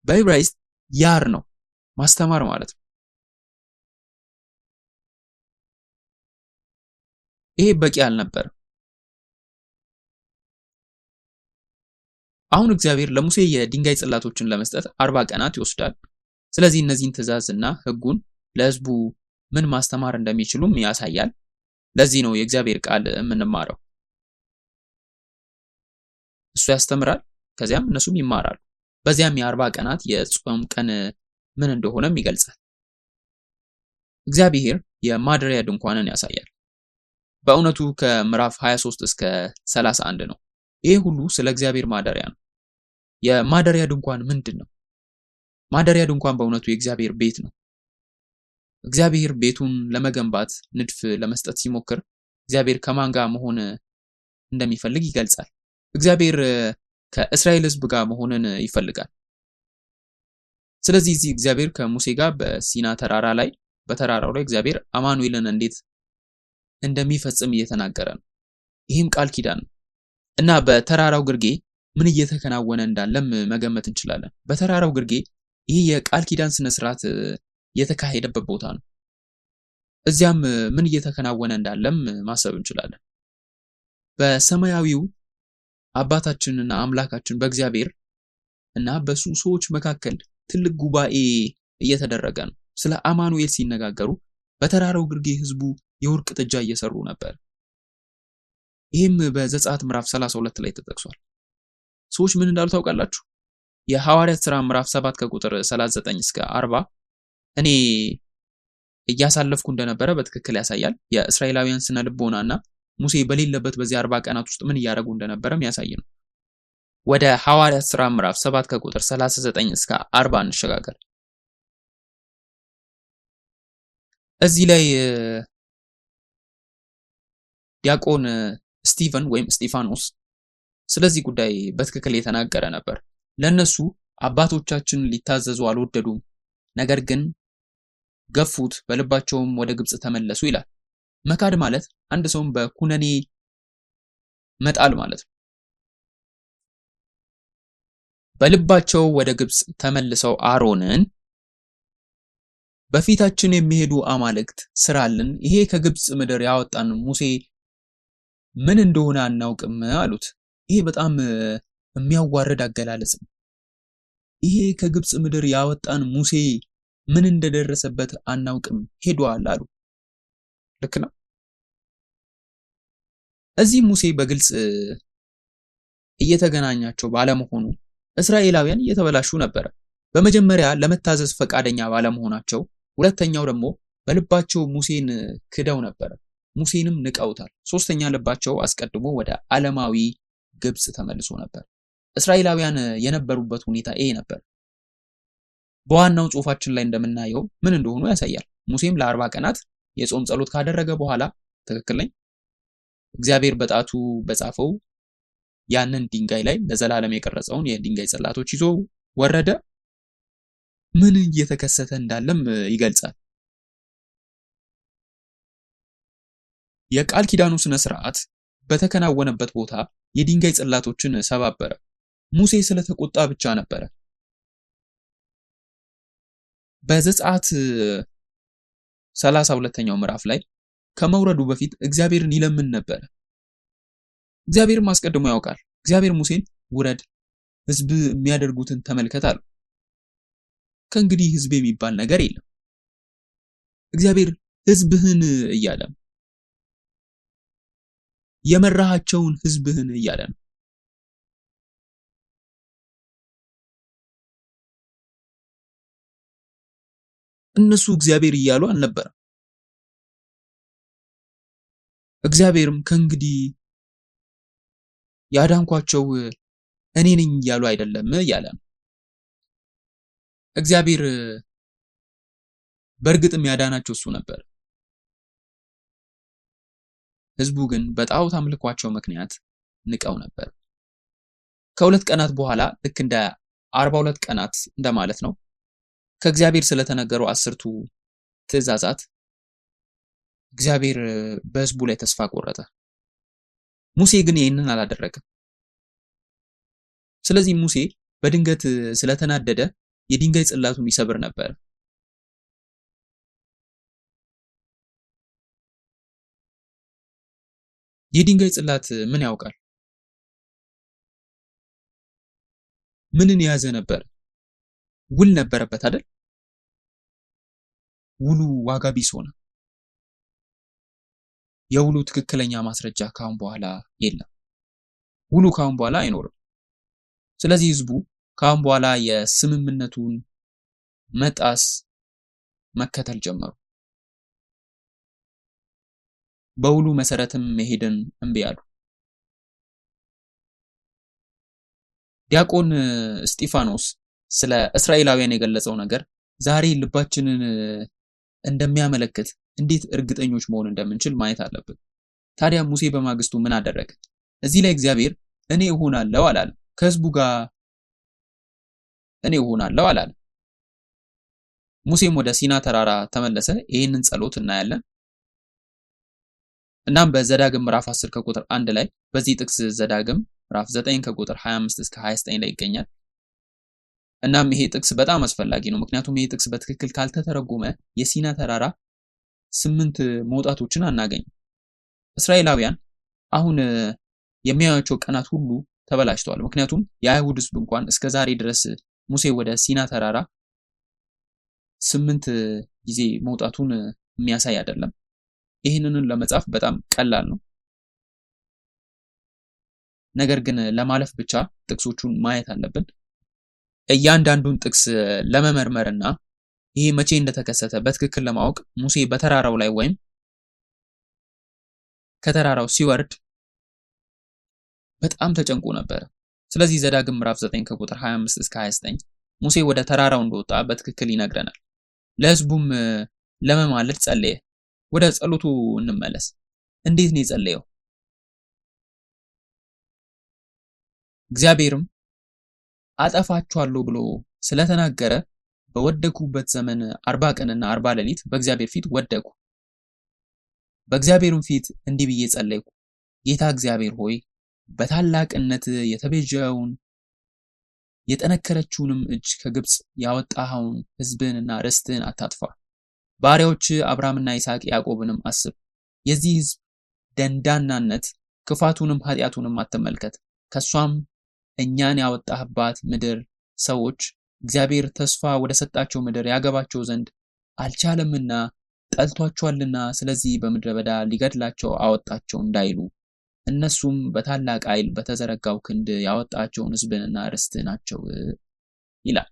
በዕብራይስጥ ያር ነው፣ ማስተማር ማለት ነው። ይሄ በቂ አልነበረም። አሁን እግዚአብሔር ለሙሴ የድንጋይ ጽላቶችን ለመስጠት 40 ቀናት ይወስዳል። ስለዚህ እነዚህን ትእዛዝና ሕጉን ለሕዝቡ ምን ማስተማር እንደሚችሉም ያሳያል። ለዚህ ነው የእግዚአብሔር ቃል የምንማረው። እሱ ያስተምራል፣ ከዚያም እነሱም ይማራሉ። በዚያም የ40 ቀናት የጾም ቀን ምን እንደሆነም ይገልጻል። እግዚአብሔር የማደሪያ ድንኳንን ያሳያል። በእውነቱ ከምዕራፍ 23 እስከ 31 ነው። ይሄ ሁሉ ስለ እግዚአብሔር ማደሪያ ነው። የማደሪያ ድንኳን ምንድን ነው? ማደሪያ ድንኳን በእውነቱ የእግዚአብሔር ቤት ነው። እግዚአብሔር ቤቱን ለመገንባት ንድፍ ለመስጠት ሲሞክር እግዚአብሔር ከማን ጋር መሆን እንደሚፈልግ ይገልጻል። እግዚአብሔር ከእስራኤል ሕዝብ ጋር መሆንን ይፈልጋል። ስለዚህ እዚህ እግዚአብሔር ከሙሴ ጋር በሲና ተራራ ላይ በተራራው ላይ እግዚአብሔር አማኑኤልን እንዴት እንደሚፈጽም እየተናገረ ነው። ይህም ቃል ኪዳን ነው እና በተራራው ግርጌ ምን እየተከናወነ እንዳለም መገመት እንችላለን። በተራራው ግርጌ ይህ የቃል ኪዳን ስነ ስርዓት የተካሄደበት ቦታ ነው። እዚያም ምን እየተከናወነ እንዳለም ማሰብ እንችላለን። በሰማያዊው አባታችንና አምላካችን በእግዚአብሔር እና በሱ ሰዎች መካከል ትልቅ ጉባኤ እየተደረገ ነው። ስለ አማኑኤል ሲነጋገሩ በተራራው ግርጌ ህዝቡ የወርቅ ጥጃ እየሰሩ ነበር። ይህም በዘጸአት ምዕራፍ 32 ላይ ተጠቅሷል። ሰዎች ምን እንዳሉ ታውቃላችሁ? የሐዋርያት ሥራ ምዕራፍ 7 ከቁጥር 39 እስከ 40 እኔ እያሳለፍኩ እንደነበረ በትክክል ያሳያል። የእስራኤላውያን ስነ ልቦናና ሙሴ በሌለበት በዚህ 40 ቀናት ውስጥ ምን እያደረጉ እንደነበረም ያሳይ ነው። ወደ ሐዋርያት ሥራ ምዕራፍ 7 ከቁጥር 39 እስከ 40 እንሸጋገር። እዚህ ላይ ዲያቆን ስቲቨን ወይም እስጢፋኖስ ስለዚህ ጉዳይ በትክክል የተናገረ ነበር። ለነሱ አባቶቻችን ሊታዘዙ አልወደዱም፣ ነገር ግን ገፉት፣ በልባቸውም ወደ ግብጽ ተመለሱ ይላል። መካድ ማለት አንድ ሰውን በኩነኔ መጣል ማለት ነው። በልባቸው ወደ ግብጽ ተመልሰው አሮንን በፊታችን የሚሄዱ አማልክት ስራልን፣ ይሄ ከግብጽ ምድር ያወጣን ሙሴ ምን እንደሆነ አናውቅም አሉት። ይሄ በጣም የሚያዋርድ አገላለጽ ነው። ይሄ ከግብጽ ምድር ያወጣን ሙሴ ምን እንደደረሰበት አናውቅም ሄዷል አሉ። ልክ ነው። እዚህ ሙሴ በግልጽ እየተገናኛቸው ባለመሆኑ እስራኤላውያን እየተበላሹ ነበር። በመጀመሪያ ለመታዘዝ ፈቃደኛ ባለመሆናቸው፣ ሁለተኛው ደግሞ በልባቸው ሙሴን ክደው ነበር። ሙሴንም ንቀውታል። ሶስተኛ ልባቸው አስቀድሞ ወደ ዓለማዊ ግብጽ ተመልሶ ነበር። እስራኤላውያን የነበሩበት ሁኔታ ይሄ ነበር። በዋናው ጽሑፋችን ላይ እንደምናየው ምን እንደሆኑ ያሳያል። ሙሴም ለ40 ቀናት የጾም ጸሎት ካደረገ በኋላ ትክክል ነኝ፣ እግዚአብሔር በጣቱ በጻፈው ያንን ድንጋይ ላይ ለዘላለም የቀረጸውን የድንጋይ ጽላቶች ይዞ ወረደ። ምን እየተከሰተ እንዳለም ይገልጻል። የቃል ኪዳኑ ስነ ስርዓት በተከናወነበት ቦታ የድንጋይ ጽላቶችን ሰባበረ። ሙሴ ስለተቆጣ ብቻ ነበረ። በዘጸአት 32ኛው ምዕራፍ ላይ ከመውረዱ በፊት እግዚአብሔርን ይለምን ነበር። እግዚአብሔርም አስቀድሞ ያውቃል። እግዚአብሔር ሙሴን ውረድ፣ ሕዝብ የሚያደርጉትን ተመልከት አለው። ከእንግዲህ ሕዝብ የሚባል ነገር የለም። እግዚአብሔር ሕዝብህን እያለ ነው። የመራሃቸውን ሕዝብህን እያለ ነው። እነሱ እግዚአብሔር እያሉ አልነበረም። እግዚአብሔርም ከእንግዲህ ያዳንኳቸው እኔ ነኝ እያሉ አይደለም እያለ ነው። እግዚአብሔር በእርግጥም ያዳናቸው እሱ ነበር። ሕዝቡ ግን በጣዖት አምልኳቸው ምክንያት ንቀው ነበር። ከሁለት ቀናት በኋላ ልክ እንደ 42 ቀናት እንደማለት ነው ከእግዚአብሔር ስለተነገሩ 10ቱ ትእዛዛት እግዚአብሔር በሕዝቡ ላይ ተስፋ ቆረጠ። ሙሴ ግን ይህንን አላደረገም። ስለዚህ ሙሴ በድንገት ስለተናደደ የድንጋይ ጽላቱን ይሰብር ነበር። የድንጋይ ጽላት ምን ያውቃል? ምንን የያዘ ነበር? ውል ነበረበት አይደል? ውሉ ዋጋ ቢስ ሆነ። የውሉ ትክክለኛ ማስረጃ ካሁን በኋላ የለም። ውሉ ካሁን በኋላ አይኖርም። ስለዚህ ህዝቡ ካሁን በኋላ የስምምነቱን መጣስ መከተል ጀመሩ። በውሉ መሰረትም መሄድን እምቢ አሉ። ዲያቆን እስጢፋኖስ ስለ እስራኤላውያን የገለጸው ነገር ዛሬ ልባችንን እንደሚያመለክት እንዴት እርግጠኞች መሆን እንደምንችል ማየት አለብን። ታዲያ ሙሴ በማግስቱ ምን አደረገ? እዚህ ላይ እግዚአብሔር እኔ እሆናለሁ አላለም። ከህዝቡ ጋር እኔ እሆናለሁ አላለም። ሙሴም ወደ ሲና ተራራ ተመለሰ። ይህንን ጸሎት እናያለን። እናም በዘዳግም ምዕራፍ 10 ከቁጥር 1 ላይ በዚህ ጥቅስ ዘዳግም ምዕራፍ 9 ከቁጥር 25 እስከ 29 ላይ ይገኛል። እናም ይሄ ጥቅስ በጣም አስፈላጊ ነው። ምክንያቱም ይሄ ጥቅስ በትክክል ካልተተረጎመ የሲና ተራራ 8 መውጣቶችን አናገኝም። እስራኤላውያን አሁን የሚያዩቸው ቀናት ሁሉ ተበላሽተዋል። ምክንያቱም የአይሁድ ህዝብ እንኳን እስከ ዛሬ ድረስ ሙሴ ወደ ሲና ተራራ 8 ጊዜ መውጣቱን የሚያሳይ አይደለም። ይህንን ለመጻፍ በጣም ቀላል ነው። ነገር ግን ለማለፍ ብቻ ጥቅሶቹን ማየት አለብን። እያንዳንዱን ጥቅስ ለመመርመርና ይሄ መቼ እንደተከሰተ በትክክል ለማወቅ ሙሴ በተራራው ላይ ወይም ከተራራው ሲወርድ በጣም ተጨንቆ ነበር። ስለዚህ ዘዳግም ምዕራፍ 9 ከቁጥር 25 እስከ 29 ሙሴ ወደ ተራራው እንደወጣ በትክክል ይነግረናል። ለህዝቡም ለመማለድ ጸለየ። ወደ ጸሎቱ እንመለስ። እንዴት ነው የጸለየው? እግዚአብሔርም አጠፋቸዋለሁ ብሎ ስለተናገረ በወደኩበት ዘመን 40 ቀንና 40 ሌሊት በእግዚአብሔር ፊት ወደኩ። በእግዚአብሔርም ፊት እንዲህ ብዬ ጸለይኩ፣ ጌታ እግዚአብሔር ሆይ በታላቅነት የተቤዠውን የጠነከረችውንም እጅ ከግብጽ ያወጣኸውን ሕዝብህንና ርስትህን አታጥፋ። ባሪያዎች አብርሃምና ይስሐቅ ያዕቆብንም አስብ። የዚህ ሕዝብ ደንዳናነት ክፋቱንም ኃጢአቱንም አትመልከት። ከሷም እኛን ያወጣህባት ምድር ሰዎች እግዚአብሔር ተስፋ ወደ ሰጣቸው ምድር ያገባቸው ዘንድ አልቻለምና ጠልቷቸዋልና፣ ስለዚህ በምድረ በዳ ሊገድላቸው አወጣቸው እንዳይሉ እነሱም በታላቅ ኃይል በተዘረጋው ክንድ ያወጣቸውን ሕዝብንና ርስት ናቸው ይላል።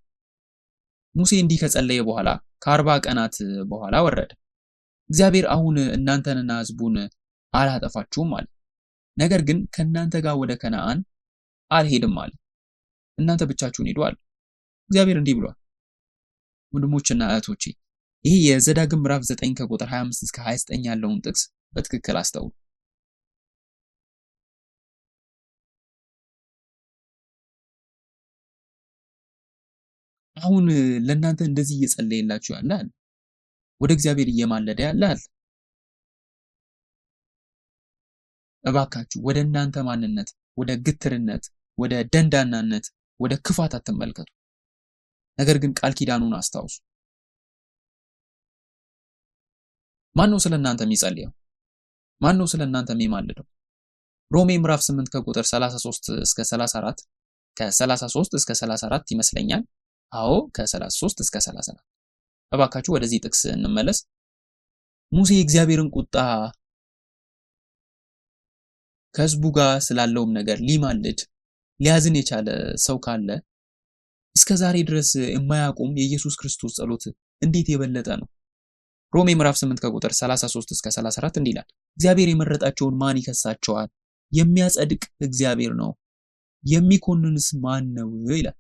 ሙሴ እንዲህ ከጸለየ በኋላ ከ40 ቀናት በኋላ ወረደ። እግዚአብሔር አሁን እናንተንና ሕዝቡን አላጠፋችሁም አለ። ነገር ግን ከእናንተ ጋር ወደ ከነዓን አልሄድም አለ። እናንተ ብቻችሁን ሄዱ አለ። እግዚአብሔር እንዲህ ብሏል። ወንድሞችና እህቶቼ ይሄ የዘዳግም ምዕራፍ 9 ከቁጥር 25 እስከ 29 ያለውን ጥቅስ በትክክል አስተውሉ። አሁን ለእናንተ እንደዚህ እየጸለየላችሁ ያለ አለ። ወደ እግዚአብሔር እየማለደ ያለ አለ። እባካችሁ ወደ እናንተ ማንነት፣ ወደ ግትርነት፣ ወደ ደንዳናነት፣ ወደ ክፋት አትመልከቱ። ነገር ግን ቃል ኪዳኑን አስታውሱ። ማን ነው ስለ እናንተ የሚጸልየው? ማን ነው ስለ እናንተ የሚማልደው? ሮሜ ምዕራፍ 8 ከቁጥር 33 እስከ 34 ከ33 እስከ 34 ይመስለኛል። አዎ ከ33 እስከ 34። እባካችሁ ወደዚህ ጥቅስ እንመለስ። ሙሴ እግዚአብሔርን ቁጣ ከህዝቡ ጋር ስላለውም ነገር ሊማልድ ሊያዝን የቻለ ሰው ካለ እስከ ዛሬ ድረስ የማያቆም የኢየሱስ ክርስቶስ ጸሎት እንዴት የበለጠ ነው። ሮሜ ምዕራፍ 8 ከቁጥር 33 እስከ 34 እንዲህ ይላል፣ እግዚአብሔር የመረጣቸውን ማን ይከሳቸዋል? የሚያጸድቅ እግዚአብሔር ነው፣ የሚኮንንስ ማን ነው ይላል።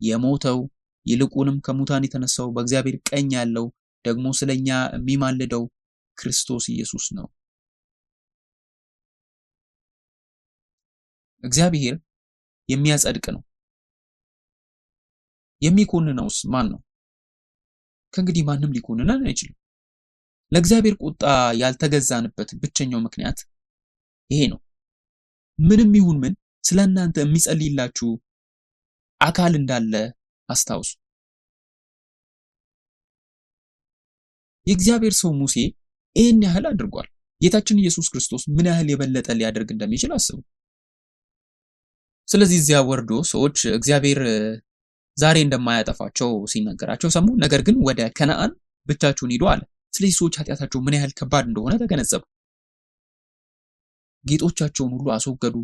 የሞተው ይልቁንም ከሙታን የተነሳው በእግዚአብሔር ቀኝ ያለው ደግሞ ስለኛ የሚማልደው ክርስቶስ ኢየሱስ ነው። እግዚአብሔር የሚያጸድቅ ነው። የሚኮንነውስ ማን ነው? ከእንግዲህ ማንም ሊኮንነን አይችልም። ለእግዚአብሔር ቁጣ ያልተገዛንበት ብቸኛው ምክንያት ይሄ ነው። ምንም ይሁን ምን ስለእናንተ የሚጸልይላችሁ አካል እንዳለ አስታውሱ። የእግዚአብሔር ሰው ሙሴ ይህን ያህል አድርጓል። ጌታችን ኢየሱስ ክርስቶስ ምን ያህል የበለጠ ሊያደርግ እንደሚችል አስቡ። ስለዚህ እዚያ ወርዶ ሰዎች እግዚአብሔር ዛሬ እንደማያጠፋቸው ሲነገራቸው ሰሙ። ነገር ግን ወደ ከነዓን ብቻችሁን ሂዱ አለ። ስለዚህ ሰዎች ኃጢአታቸው ምን ያህል ከባድ እንደሆነ ተገነዘቡ። ጌጦቻቸውን ሁሉ አስወገዱ።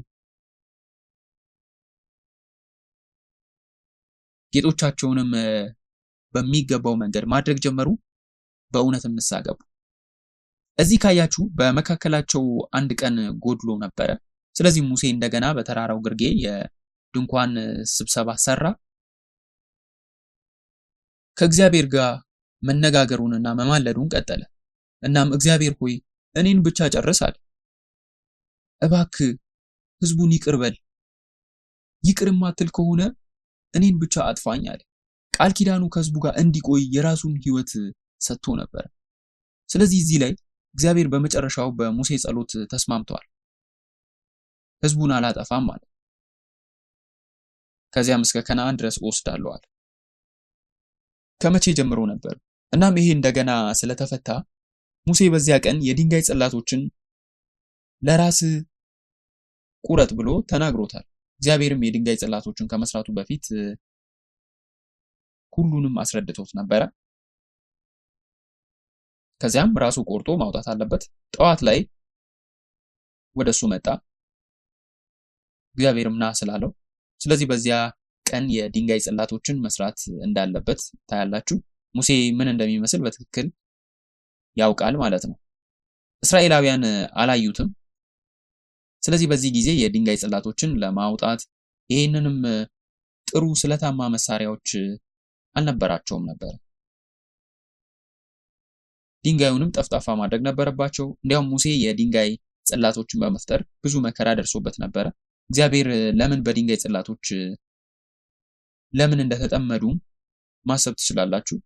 ጌጦቻቸውንም በሚገባው መንገድ ማድረግ ጀመሩ። በእውነትም ንስሐ ገቡ። እዚህ ካያችሁ በመካከላቸው አንድ ቀን ጎድሎ ነበረ። ስለዚህ ሙሴ እንደገና በተራራው ግርጌ የድንኳን ስብሰባ ሰራ። ከእግዚአብሔር ጋር መነጋገሩንና መማለዱን ቀጠለ። እናም እግዚአብሔር ሆይ እኔን ብቻ ጨርስ አለ። እባክህ ሕዝቡን ይቅር በል፣ ይቅር ማትል ከሆነ እኔን ብቻ አጥፋኝ አለ። ቃል ኪዳኑ ከሕዝቡ ጋር እንዲቆይ የራሱን ሕይወት ሰጥቶ ነበር። ስለዚህ እዚህ ላይ እግዚአብሔር በመጨረሻው በሙሴ ጸሎት ተስማምቷል። ሕዝቡን አላጠፋም አለ። ከዚያም እስከ ከነዓን ድረስ እወስዳለሁ አለ። ከመቼ ጀምሮ ነበር? እናም ይሄ እንደገና ስለተፈታ ሙሴ በዚያ ቀን የድንጋይ ጽላቶችን ለራስ ቁረጥ ብሎ ተናግሮታል። እግዚአብሔርም የድንጋይ ጽላቶችን ከመስራቱ በፊት ሁሉንም አስረድቶት ነበረ። ከዚያም ራሱ ቆርጦ ማውጣት አለበት። ጠዋት ላይ ወደሱ መጣ፣ እግዚአብሔርም ና ስላለው። ስለዚህ በዚያ ቀን የድንጋይ ጽላቶችን መስራት እንዳለበት ታያላችሁ። ሙሴ ምን እንደሚመስል በትክክል ያውቃል ማለት ነው። እስራኤላውያን አላዩትም። ስለዚህ በዚህ ጊዜ የድንጋይ ጽላቶችን ለማውጣት ይሄንንም ጥሩ ስለታማ መሳሪያዎች አልነበራቸውም ነበር። ድንጋዩንም ጠፍጣፋ ማድረግ ነበረባቸው። እንዲያውም ሙሴ የድንጋይ ጽላቶችን በመፍጠር ብዙ መከራ ደርሶበት ነበረ። እግዚአብሔር ለምን በድንጋይ ጽላቶች ለምን እንደተጠመዱ ማሰብ ትችላላችሁ።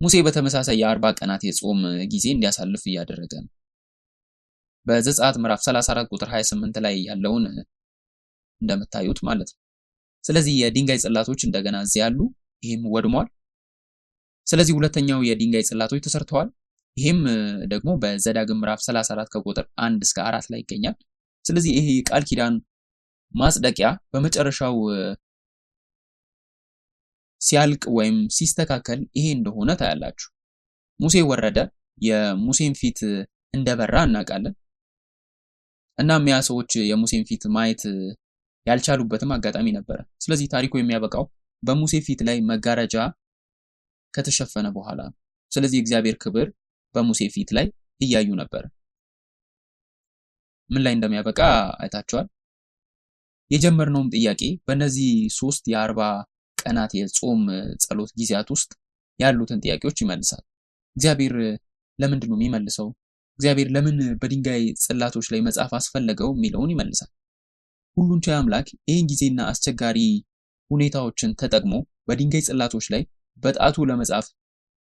ሙሴ በተመሳሳይ የ40 ቀናት የጾም ጊዜ እንዲያሳልፍ እያደረገ ነው። በዘጸአት ምዕራፍ 34 ቁጥር 28 ላይ ያለውን እንደምታዩት ማለት ነው። ስለዚህ የድንጋይ ጽላቶች እንደገና እዚህ ያሉ፣ ይሄም ወድሟል። ስለዚህ ሁለተኛው የድንጋይ ጽላቶች ተሰርተዋል። ይሄም ደግሞ በዘዳግም ምዕራፍ 34 ከቁጥር 1 እስከ 4 ላይ ይገኛል። ስለዚህ ይሄ ቃል ኪዳን ማጽደቂያ በመጨረሻው ሲያልቅ ወይም ሲስተካከል ይሄ እንደሆነ ታያላችሁ። ሙሴ ወረደ፣ የሙሴን ፊት እንደበራ እናውቃለን። እናም ያ ሰዎች የሙሴን ፊት ማየት ያልቻሉበትም አጋጣሚ ነበረ። ስለዚህ ታሪኩ የሚያበቃው በሙሴ ፊት ላይ መጋረጃ ከተሸፈነ በኋላ ነው። ስለዚህ የእግዚአብሔር ክብር በሙሴ ፊት ላይ እያዩ ነበር። ምን ላይ እንደሚያበቃ አይታችኋል። የጀመርነውም ጥያቄ በእነዚህ 3 የ40 ቀናት የጾም ጸሎት ጊዜያት ውስጥ ያሉትን ጥያቄዎች ይመልሳል። እግዚአብሔር ለምንድን ነው የሚመልሰው? እግዚአብሔር ለምን በድንጋይ ጽላቶች ላይ መጻፍ አስፈለገው የሚለውን ይመልሳል። ሁሉን ቻይ አምላክ ይህን ጊዜና አስቸጋሪ ሁኔታዎችን ተጠቅሞ በድንጋይ ጽላቶች ላይ በጣቱ ለመጻፍ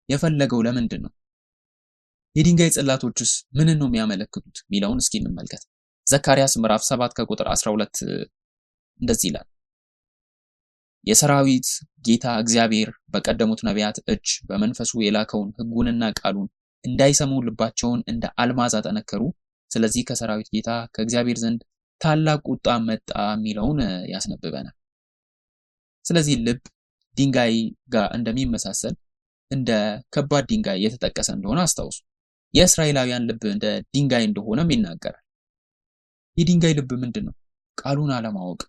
የፈለገው ለምንድን ነው? የድንጋይ ጽላቶችስ ምንን ነው የሚያመለክቱት የሚለውን እስኪ እንመልከት። ዘካርያስ ምዕራፍ 7 ከቁጥር 12 እንደዚህ ይላል። የሰራዊት ጌታ እግዚአብሔር በቀደሙት ነቢያት እጅ በመንፈሱ የላከውን ሕጉንና ቃሉን እንዳይሰሙ ልባቸውን እንደ አልማዝ አጠነከሩ። ስለዚህ ከሰራዊት ጌታ ከእግዚአብሔር ዘንድ ታላቅ ቁጣ መጣ የሚለውን ያስነብበናል። ስለዚህ ልብ ድንጋይ ጋር እንደሚመሳሰል እንደ ከባድ ድንጋይ የተጠቀሰ እንደሆነ አስታውሱ። የእስራኤላውያን ልብ እንደ ድንጋይ እንደሆነም ይናገራል። የድንጋይ ልብ ምንድን ነው? ቃሉን አለማወቅ፣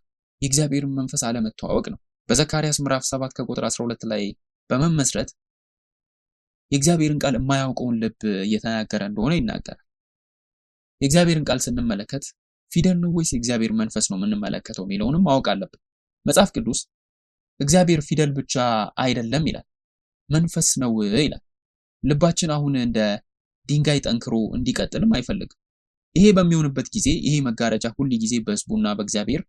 የእግዚአብሔርን መንፈስ አለመተዋወቅ ነው። በዘካርያስ ምዕራፍ 7 ከቁጥር 12 ላይ በመመስረት የእግዚአብሔርን ቃል የማያውቀውን ልብ እየተናገረ እንደሆነ ይናገራል። የእግዚአብሔርን ቃል ስንመለከት ፊደል ነው ወይስ የእግዚአብሔር መንፈስ ነው የምንመለከተው የሚለውንም ማወቅ አለብን። መጽሐፍ ቅዱስ እግዚአብሔር ፊደል ብቻ አይደለም ይላል፣ መንፈስ ነው ይላል። ልባችን አሁን እንደ ድንጋይ ጠንክሮ እንዲቀጥልም አይፈልግም። ይሄ በሚሆንበት ጊዜ ይሄ መጋረጃ ሁል ጊዜ በሕዝቡና በእግዚአብሔር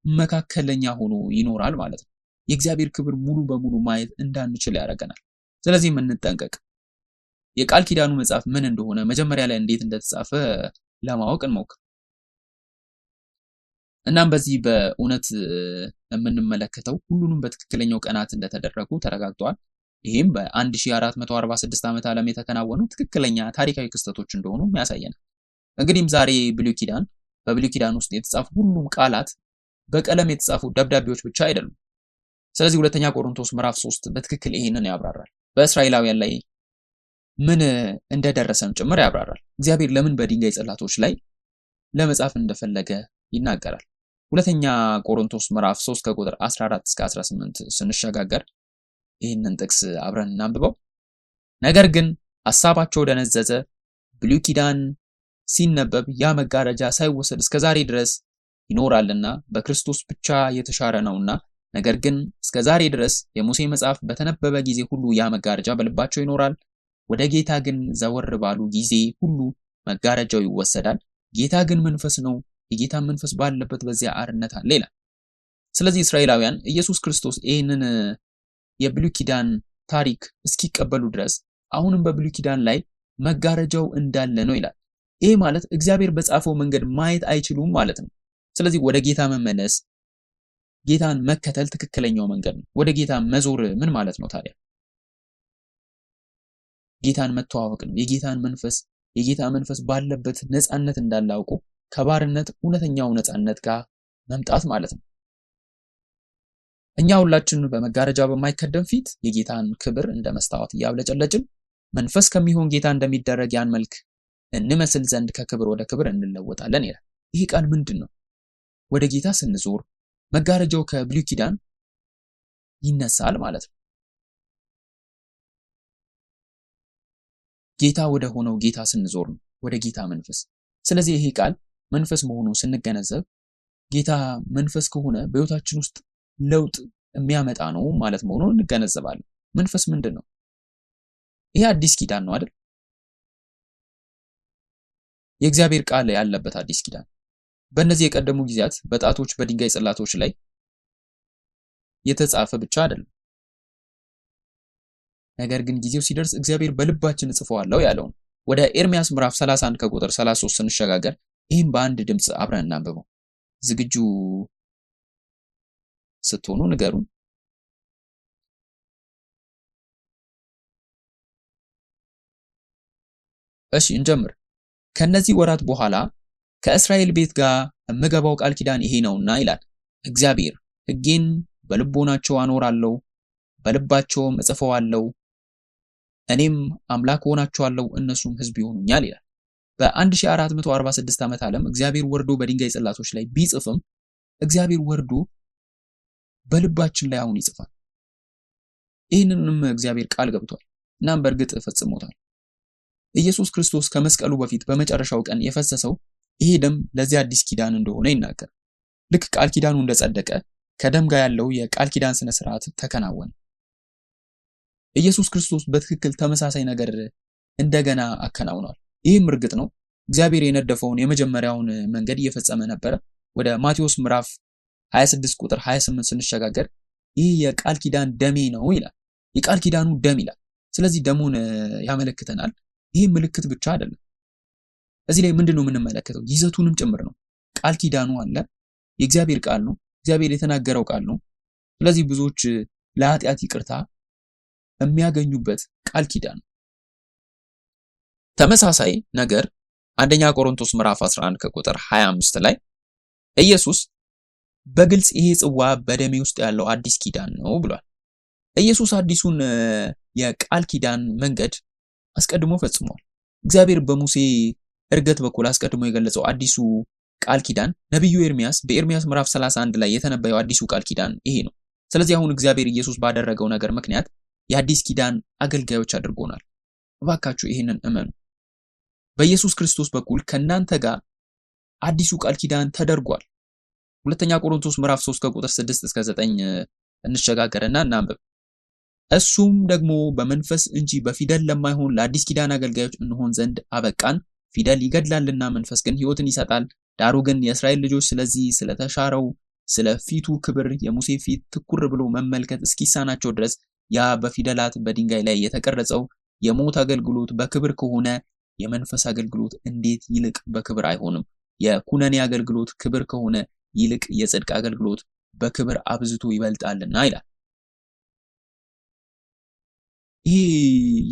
መካከለኛ ሆኖ ይኖራል ማለት ነው። የእግዚአብሔር ክብር ሙሉ በሙሉ ማየት እንዳንችል ያደርገናል። ስለዚህ እንጠንቀቅ። የቃል ኪዳኑ መጽሐፍ ምን እንደሆነ መጀመሪያ ላይ እንዴት እንደተጻፈ ለማወቅ እንሞክር። እናም በዚህ በእውነት የምንመለከተው ሁሉንም በትክክለኛው ቀናት እንደተደረጉ ተረጋግጧል። ይህም በ1446 ዓመት ዓለም የተከናወኑ ትክክለኛ ታሪካዊ ክስተቶች እንደሆኑ ያሳየናል። እንግዲህም ዛሬ በብሉይ ኪዳን ውስጥ የተጻፉ ሁሉም ቃላት በቀለም የተጻፉ ደብዳቤዎች ብቻ አይደሉም። ስለዚህ ሁለተኛ ቆሮንቶስ ምዕራፍ 3 በትክክል ይሄንን ያብራራል። በእስራኤላውያን ላይ ምን እንደደረሰም ጭምር ያብራራል። እግዚአብሔር ለምን በድንጋይ ጽላቶች ላይ ለመጻፍ እንደፈለገ ይናገራል። ሁለተኛ ቆሮንቶስ ምዕራፍ 3 ከቁጥር 14 እስከ 18 ስንሸጋገር ይህንን ጥቅስ አብረን እናንብበው። ነገር ግን ሐሳባቸው ደነዘዘ፣ ብሉይ ኪዳን ሲነበብ ያ መጋረጃ ሳይወሰድ እስከ ዛሬ ድረስ ይኖራልና በክርስቶስ ብቻ የተሻረ ነውና፣ ነገር ግን እስከ ዛሬ ድረስ የሙሴ መጽሐፍ በተነበበ ጊዜ ሁሉ ያ መጋረጃ በልባቸው ይኖራል። ወደ ጌታ ግን ዘወር ባሉ ጊዜ ሁሉ መጋረጃው ይወሰዳል። ጌታ ግን መንፈስ ነው፣ የጌታን መንፈስ ባለበት በዚያ አርነት አለ ይላል። ስለዚህ እስራኤላውያን ኢየሱስ ክርስቶስ ይህንን የብሉይ ኪዳን ታሪክ እስኪቀበሉ ድረስ አሁንም በብሉይ ኪዳን ላይ መጋረጃው እንዳለ ነው ይላል። ይሄ ማለት እግዚአብሔር በጻፈው መንገድ ማየት አይችሉም ማለት ነው። ስለዚህ ወደ ጌታ መመለስ፣ ጌታን መከተል ትክክለኛው መንገድ ነው። ወደ ጌታ መዞር ምን ማለት ነው ታዲያ? ጌታን መተዋወቅ ነው። የጌታ መንፈስ ባለበት ነፃነት እንዳለ አውቆ ከባርነት እውነተኛው ነፃነት ጋር መምጣት ማለት ነው። እኛ ሁላችን በመጋረጃ በማይከደን ፊት የጌታን ክብር እንደ መስታወት እያብለጨለጭን መንፈስ ከሚሆን ጌታ እንደሚደረግ ያን መልክ እንመስል ዘንድ ከክብር ወደ ክብር እንለወጣለን ይላል። ይህ ቃል ምንድን ነው? ወደ ጌታ ስንዞር መጋረጃው ከብሉይ ኪዳን ይነሳል ማለት ነው። ጌታ ወደ ሆነው ጌታ ስንዞር ነው፣ ወደ ጌታ መንፈስ። ስለዚህ ይሄ ቃል መንፈስ መሆኑን ስንገነዘብ ጌታ መንፈስ ከሆነ በሕይወታችን ውስጥ ለውጥ የሚያመጣ ነው ማለት መሆኑን እንገነዘባለን። መንፈስ ምንድን ነው? ይሄ አዲስ ኪዳን ነው አይደል? የእግዚአብሔር ቃል ያለበት አዲስ ኪዳን። በእነዚህ የቀደሙ ጊዜያት በጣቶች በድንጋይ ጽላቶች ላይ የተጻፈ ብቻ አይደለም። ነገር ግን ጊዜው ሲደርስ እግዚአብሔር በልባችን እጽፈዋለሁ ያለውን ወደ ኤርሚያስ ምዕራፍ 31 ከቁጥር 33 ስንሸጋገር ይህም በአንድ ድምፅ አብረን እናንብበው። ዝግጁ ስትሆኑ ንገሩን። እሺ እንጀምር። ከነዚህ ወራት በኋላ ከእስራኤል ቤት ጋር የምገባው ቃል ኪዳን ይሄ ነውና ይላል እግዚአብሔር፣ ሕጌን በልቦናቸው አኖራለሁ፣ በልባቸውም እጽፈዋለሁ፣ እኔም አምላክ ሆናቸዋለሁ፣ እነሱም ሕዝብ ይሆኑኛል ይላል። በ1446 ዓመት ዓለም እግዚአብሔር ወርዶ በድንጋይ ጽላቶች ላይ ቢጽፍም እግዚአብሔር ወርዶ በልባችን ላይ አሁን ይጽፋል። ይህንንም እግዚአብሔር ቃል ገብቷል፣ እናም በእርግጥ ፈጽሞታል። ኢየሱስ ክርስቶስ ከመስቀሉ በፊት በመጨረሻው ቀን የፈሰሰው ይሄ ደም ለዚህ አዲስ ኪዳን እንደሆነ ይናገራል። ልክ ቃል ኪዳኑ እንደጸደቀ ከደም ጋር ያለው የቃል ኪዳን ስነ ስርዓት ተከናወነ። ኢየሱስ ክርስቶስ በትክክል ተመሳሳይ ነገር እንደገና አከናውኗል። ይህም እርግጥ ነው እግዚአብሔር የነደፈውን የመጀመሪያውን መንገድ እየፈጸመ ነበረ። ወደ ማቴዎስ ምዕራፍ 26 ቁጥር 28 ስንሸጋገር ይህ የቃል ኪዳን ደሜ ነው ይላል። የቃል ኪዳኑ ደም ይላል። ስለዚህ ደሙን ያመለክተናል። ይህ ምልክት ብቻ አይደለም። እዚህ ላይ ምንድነው የምንመለከተው? ይዘቱንም ጭምር ነው። ቃል ኪዳኑ አለ። የእግዚአብሔር ቃል ነው። እግዚአብሔር የተናገረው ቃል ነው። ስለዚህ ብዙዎች ለኃጢአት ይቅርታ የሚያገኙበት ቃል ኪዳን ነው። ተመሳሳይ ነገር አንደኛ ቆሮንቶስ ምዕራፍ 11 ከቁጥር 25 ላይ ኢየሱስ በግልጽ ይሄ ጽዋ በደሜ ውስጥ ያለው አዲስ ኪዳን ነው ብሏል። ኢየሱስ አዲሱን የቃል ኪዳን መንገድ አስቀድሞ ፈጽሟል። እግዚአብሔር በሙሴ እርገት በኩል አስቀድሞ የገለጸው አዲሱ ቃል ኪዳን ነብዩ ኤርሚያስ በኤርሚያስ ምዕራፍ 31 ላይ የተነበየው አዲሱ ቃል ኪዳን ይሄ ነው። ስለዚህ አሁን እግዚአብሔር ኢየሱስ ባደረገው ነገር ምክንያት የአዲስ ኪዳን አገልጋዮች አድርጎናል። እባካችሁ ይሄንን እመኑ። በኢየሱስ ክርስቶስ በኩል ከናንተ ጋር አዲሱ ቃል ኪዳን ተደርጓል። ሁለተኛ ቆሮንቶስ ምዕራፍ 3 ከቁጥር 6 እስከ 9 እንሸጋገርና እናንብብ። እሱም ደግሞ በመንፈስ እንጂ በፊደል ለማይሆን ለአዲስ ኪዳን አገልጋዮች እንሆን ዘንድ አበቃን። ፊደል ይገድላልና መንፈስ ግን ሕይወትን ይሰጣል። ዳሩ ግን የእስራኤል ልጆች ስለዚህ ስለተሻረው ስለ ፊቱ ክብር የሙሴ ፊት ትኩር ብሎ መመልከት እስኪሳናቸው ድረስ ያ በፊደላት በድንጋይ ላይ የተቀረጸው የሞት አገልግሎት በክብር ከሆነ የመንፈስ አገልግሎት እንዴት ይልቅ በክብር አይሆንም? የኩነኔ አገልግሎት ክብር ከሆነ ይልቅ የጽድቅ አገልግሎት በክብር አብዝቶ ይበልጣልና ይላል። ይሄ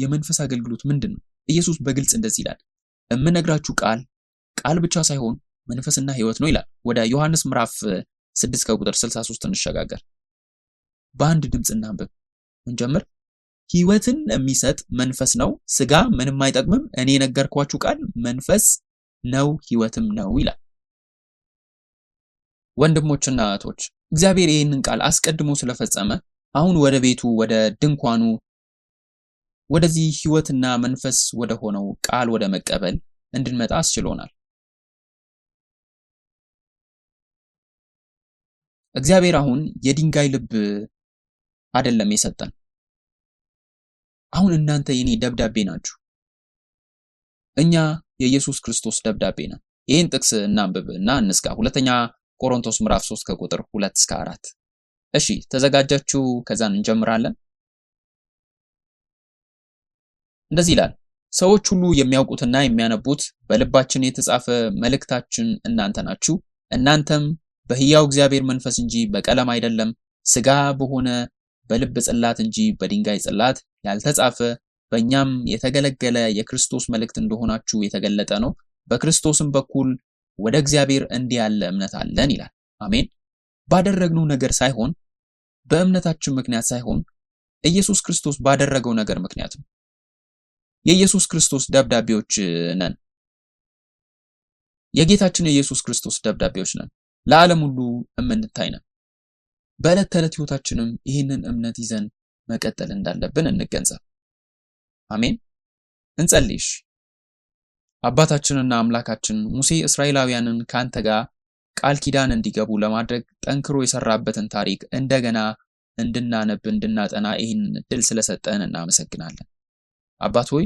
የመንፈስ አገልግሎት ምንድን ነው? ኢየሱስ በግልጽ እንደዚህ ይላል፣ የምነግራችሁ ቃል ብቻ ሳይሆን መንፈስና ሕይወት ነው ይላል። ወደ ዮሐንስ ምዕራፍ 6 ከቁጥር 63 እንሸጋገር። በአንድ ድምፅ እናንብብ። እንጀምር። ሕይወትን የሚሰጥ መንፈስ ነው፣ ሥጋ ምንም አይጠቅምም። እኔ የነገርኳችሁ ቃል መንፈስ ነው ሕይወትም ነው ይላል። ወንድሞችና እህቶች እግዚአብሔር ይህንን ቃል አስቀድሞ ስለፈጸመ አሁን ወደ ቤቱ ወደ ድንኳኑ ወደዚህ ሕይወትና መንፈስ ወደ ሆነው ቃል ወደ መቀበል እንድንመጣ አስችሎናል። እግዚአብሔር አሁን የድንጋይ ልብ አይደለም የሰጠን። አሁን እናንተ የኔ ደብዳቤ ናችሁ። እኛ የኢየሱስ ክርስቶስ ደብዳቤ ነን። ይህን ጥቅስ እናንብብ እና እንስጋ። ሁለተኛ ቆሮንቶስ ምዕራፍ 3 ከቁጥር 2 እስከ 4። እሺ ተዘጋጃችሁ? ከዛን እንጀምራለን። እንደዚህ ይላል። ሰዎች ሁሉ የሚያውቁትና የሚያነቡት በልባችን የተጻፈ መልእክታችን እናንተ ናችሁ። እናንተም በሕያው እግዚአብሔር መንፈስ እንጂ በቀለም አይደለም፣ ሥጋ በሆነ በልብ ጽላት እንጂ በድንጋይ ጽላት ያልተጻፈ በእኛም የተገለገለ የክርስቶስ መልእክት እንደሆናችሁ የተገለጠ ነው። በክርስቶስም በኩል ወደ እግዚአብሔር እንዲህ ያለ እምነት አለን ይላል። አሜን። ባደረግነው ነገር ሳይሆን በእምነታችን ምክንያት ሳይሆን ኢየሱስ ክርስቶስ ባደረገው ነገር ምክንያት ነው። የኢየሱስ ክርስቶስ ደብዳቤዎች ነን። የጌታችን የኢየሱስ ክርስቶስ ደብዳቤዎች ነን። ለዓለም ሁሉ የምንታይ ነን። በዕለት ተዕለት ሕይወታችንም ይህንን እምነት ይዘን መቀጠል እንዳለብን እንገንዘብ። አሜን። እንጸልይሽ። አባታችንና አምላካችን ሙሴ እስራኤላውያንን ካንተ ጋር ቃል ኪዳን እንዲገቡ ለማድረግ ጠንክሮ የሰራበትን ታሪክ እንደገና እንድናነብ እንድናጠና ይህንን እድል ስለሰጠን እናመሰግናለን። አባት ሆይ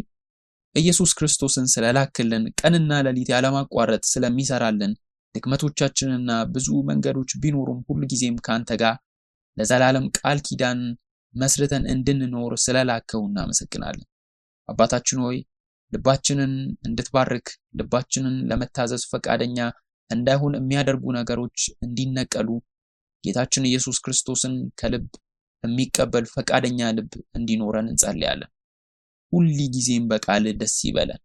ኢየሱስ ክርስቶስን ስለላክልን ቀንና ሌሊት ያለማቋረጥ ስለሚሰራልን ድክመቶቻችንና ብዙ መንገዶች ቢኖሩም ሁሉ ጊዜም ካንተ ጋር ለዘላለም ቃል ኪዳን መስርተን እንድንኖር ስለላከው እናመሰግናለን። አባታችን ሆይ ልባችንን እንድትባርክ ልባችንን ለመታዘዝ ፈቃደኛ እንዳይሆን የሚያደርጉ ነገሮች እንዲነቀሉ ጌታችን ኢየሱስ ክርስቶስን ከልብ የሚቀበል ፈቃደኛ ልብ እንዲኖረን እንጸልያለን። ሁሉ ጊዜም በቃል ደስ ይበለን።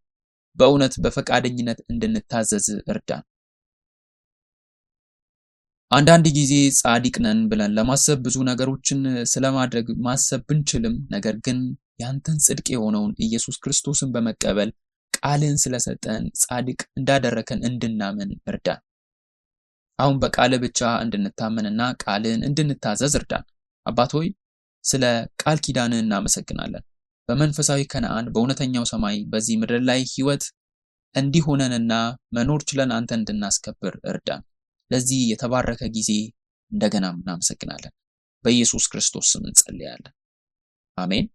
በእውነት በፈቃደኝነት እንድንታዘዝ እርዳን። አንዳንድ ጊዜ ጻድቅ ነን ብለን ለማሰብ ብዙ ነገሮችን ስለማድረግ ማሰብ ብንችልም ነገር ግን ያንተን ጽድቅ የሆነውን ኢየሱስ ክርስቶስን በመቀበል ቃልን ስለሰጠን ጻድቅ እንዳደረከን እንድናምን እርዳን። አሁን በቃል ብቻ እንድንታመንና ቃልን እንድንታዘዝ እርዳን። አባት ሆይ ስለ ቃል ኪዳን እናመሰግናለን። በመንፈሳዊ ከነዓን በእውነተኛው ሰማይ በዚህ ምድር ላይ ሕይወት እንዲሆነንና መኖር ችለን አንተ እንድናስከብር እርዳን። ለዚህ የተባረከ ጊዜ እንደገና እናመሰግናለን። በኢየሱስ ክርስቶስ ስም እንጸልያለን። አሜን።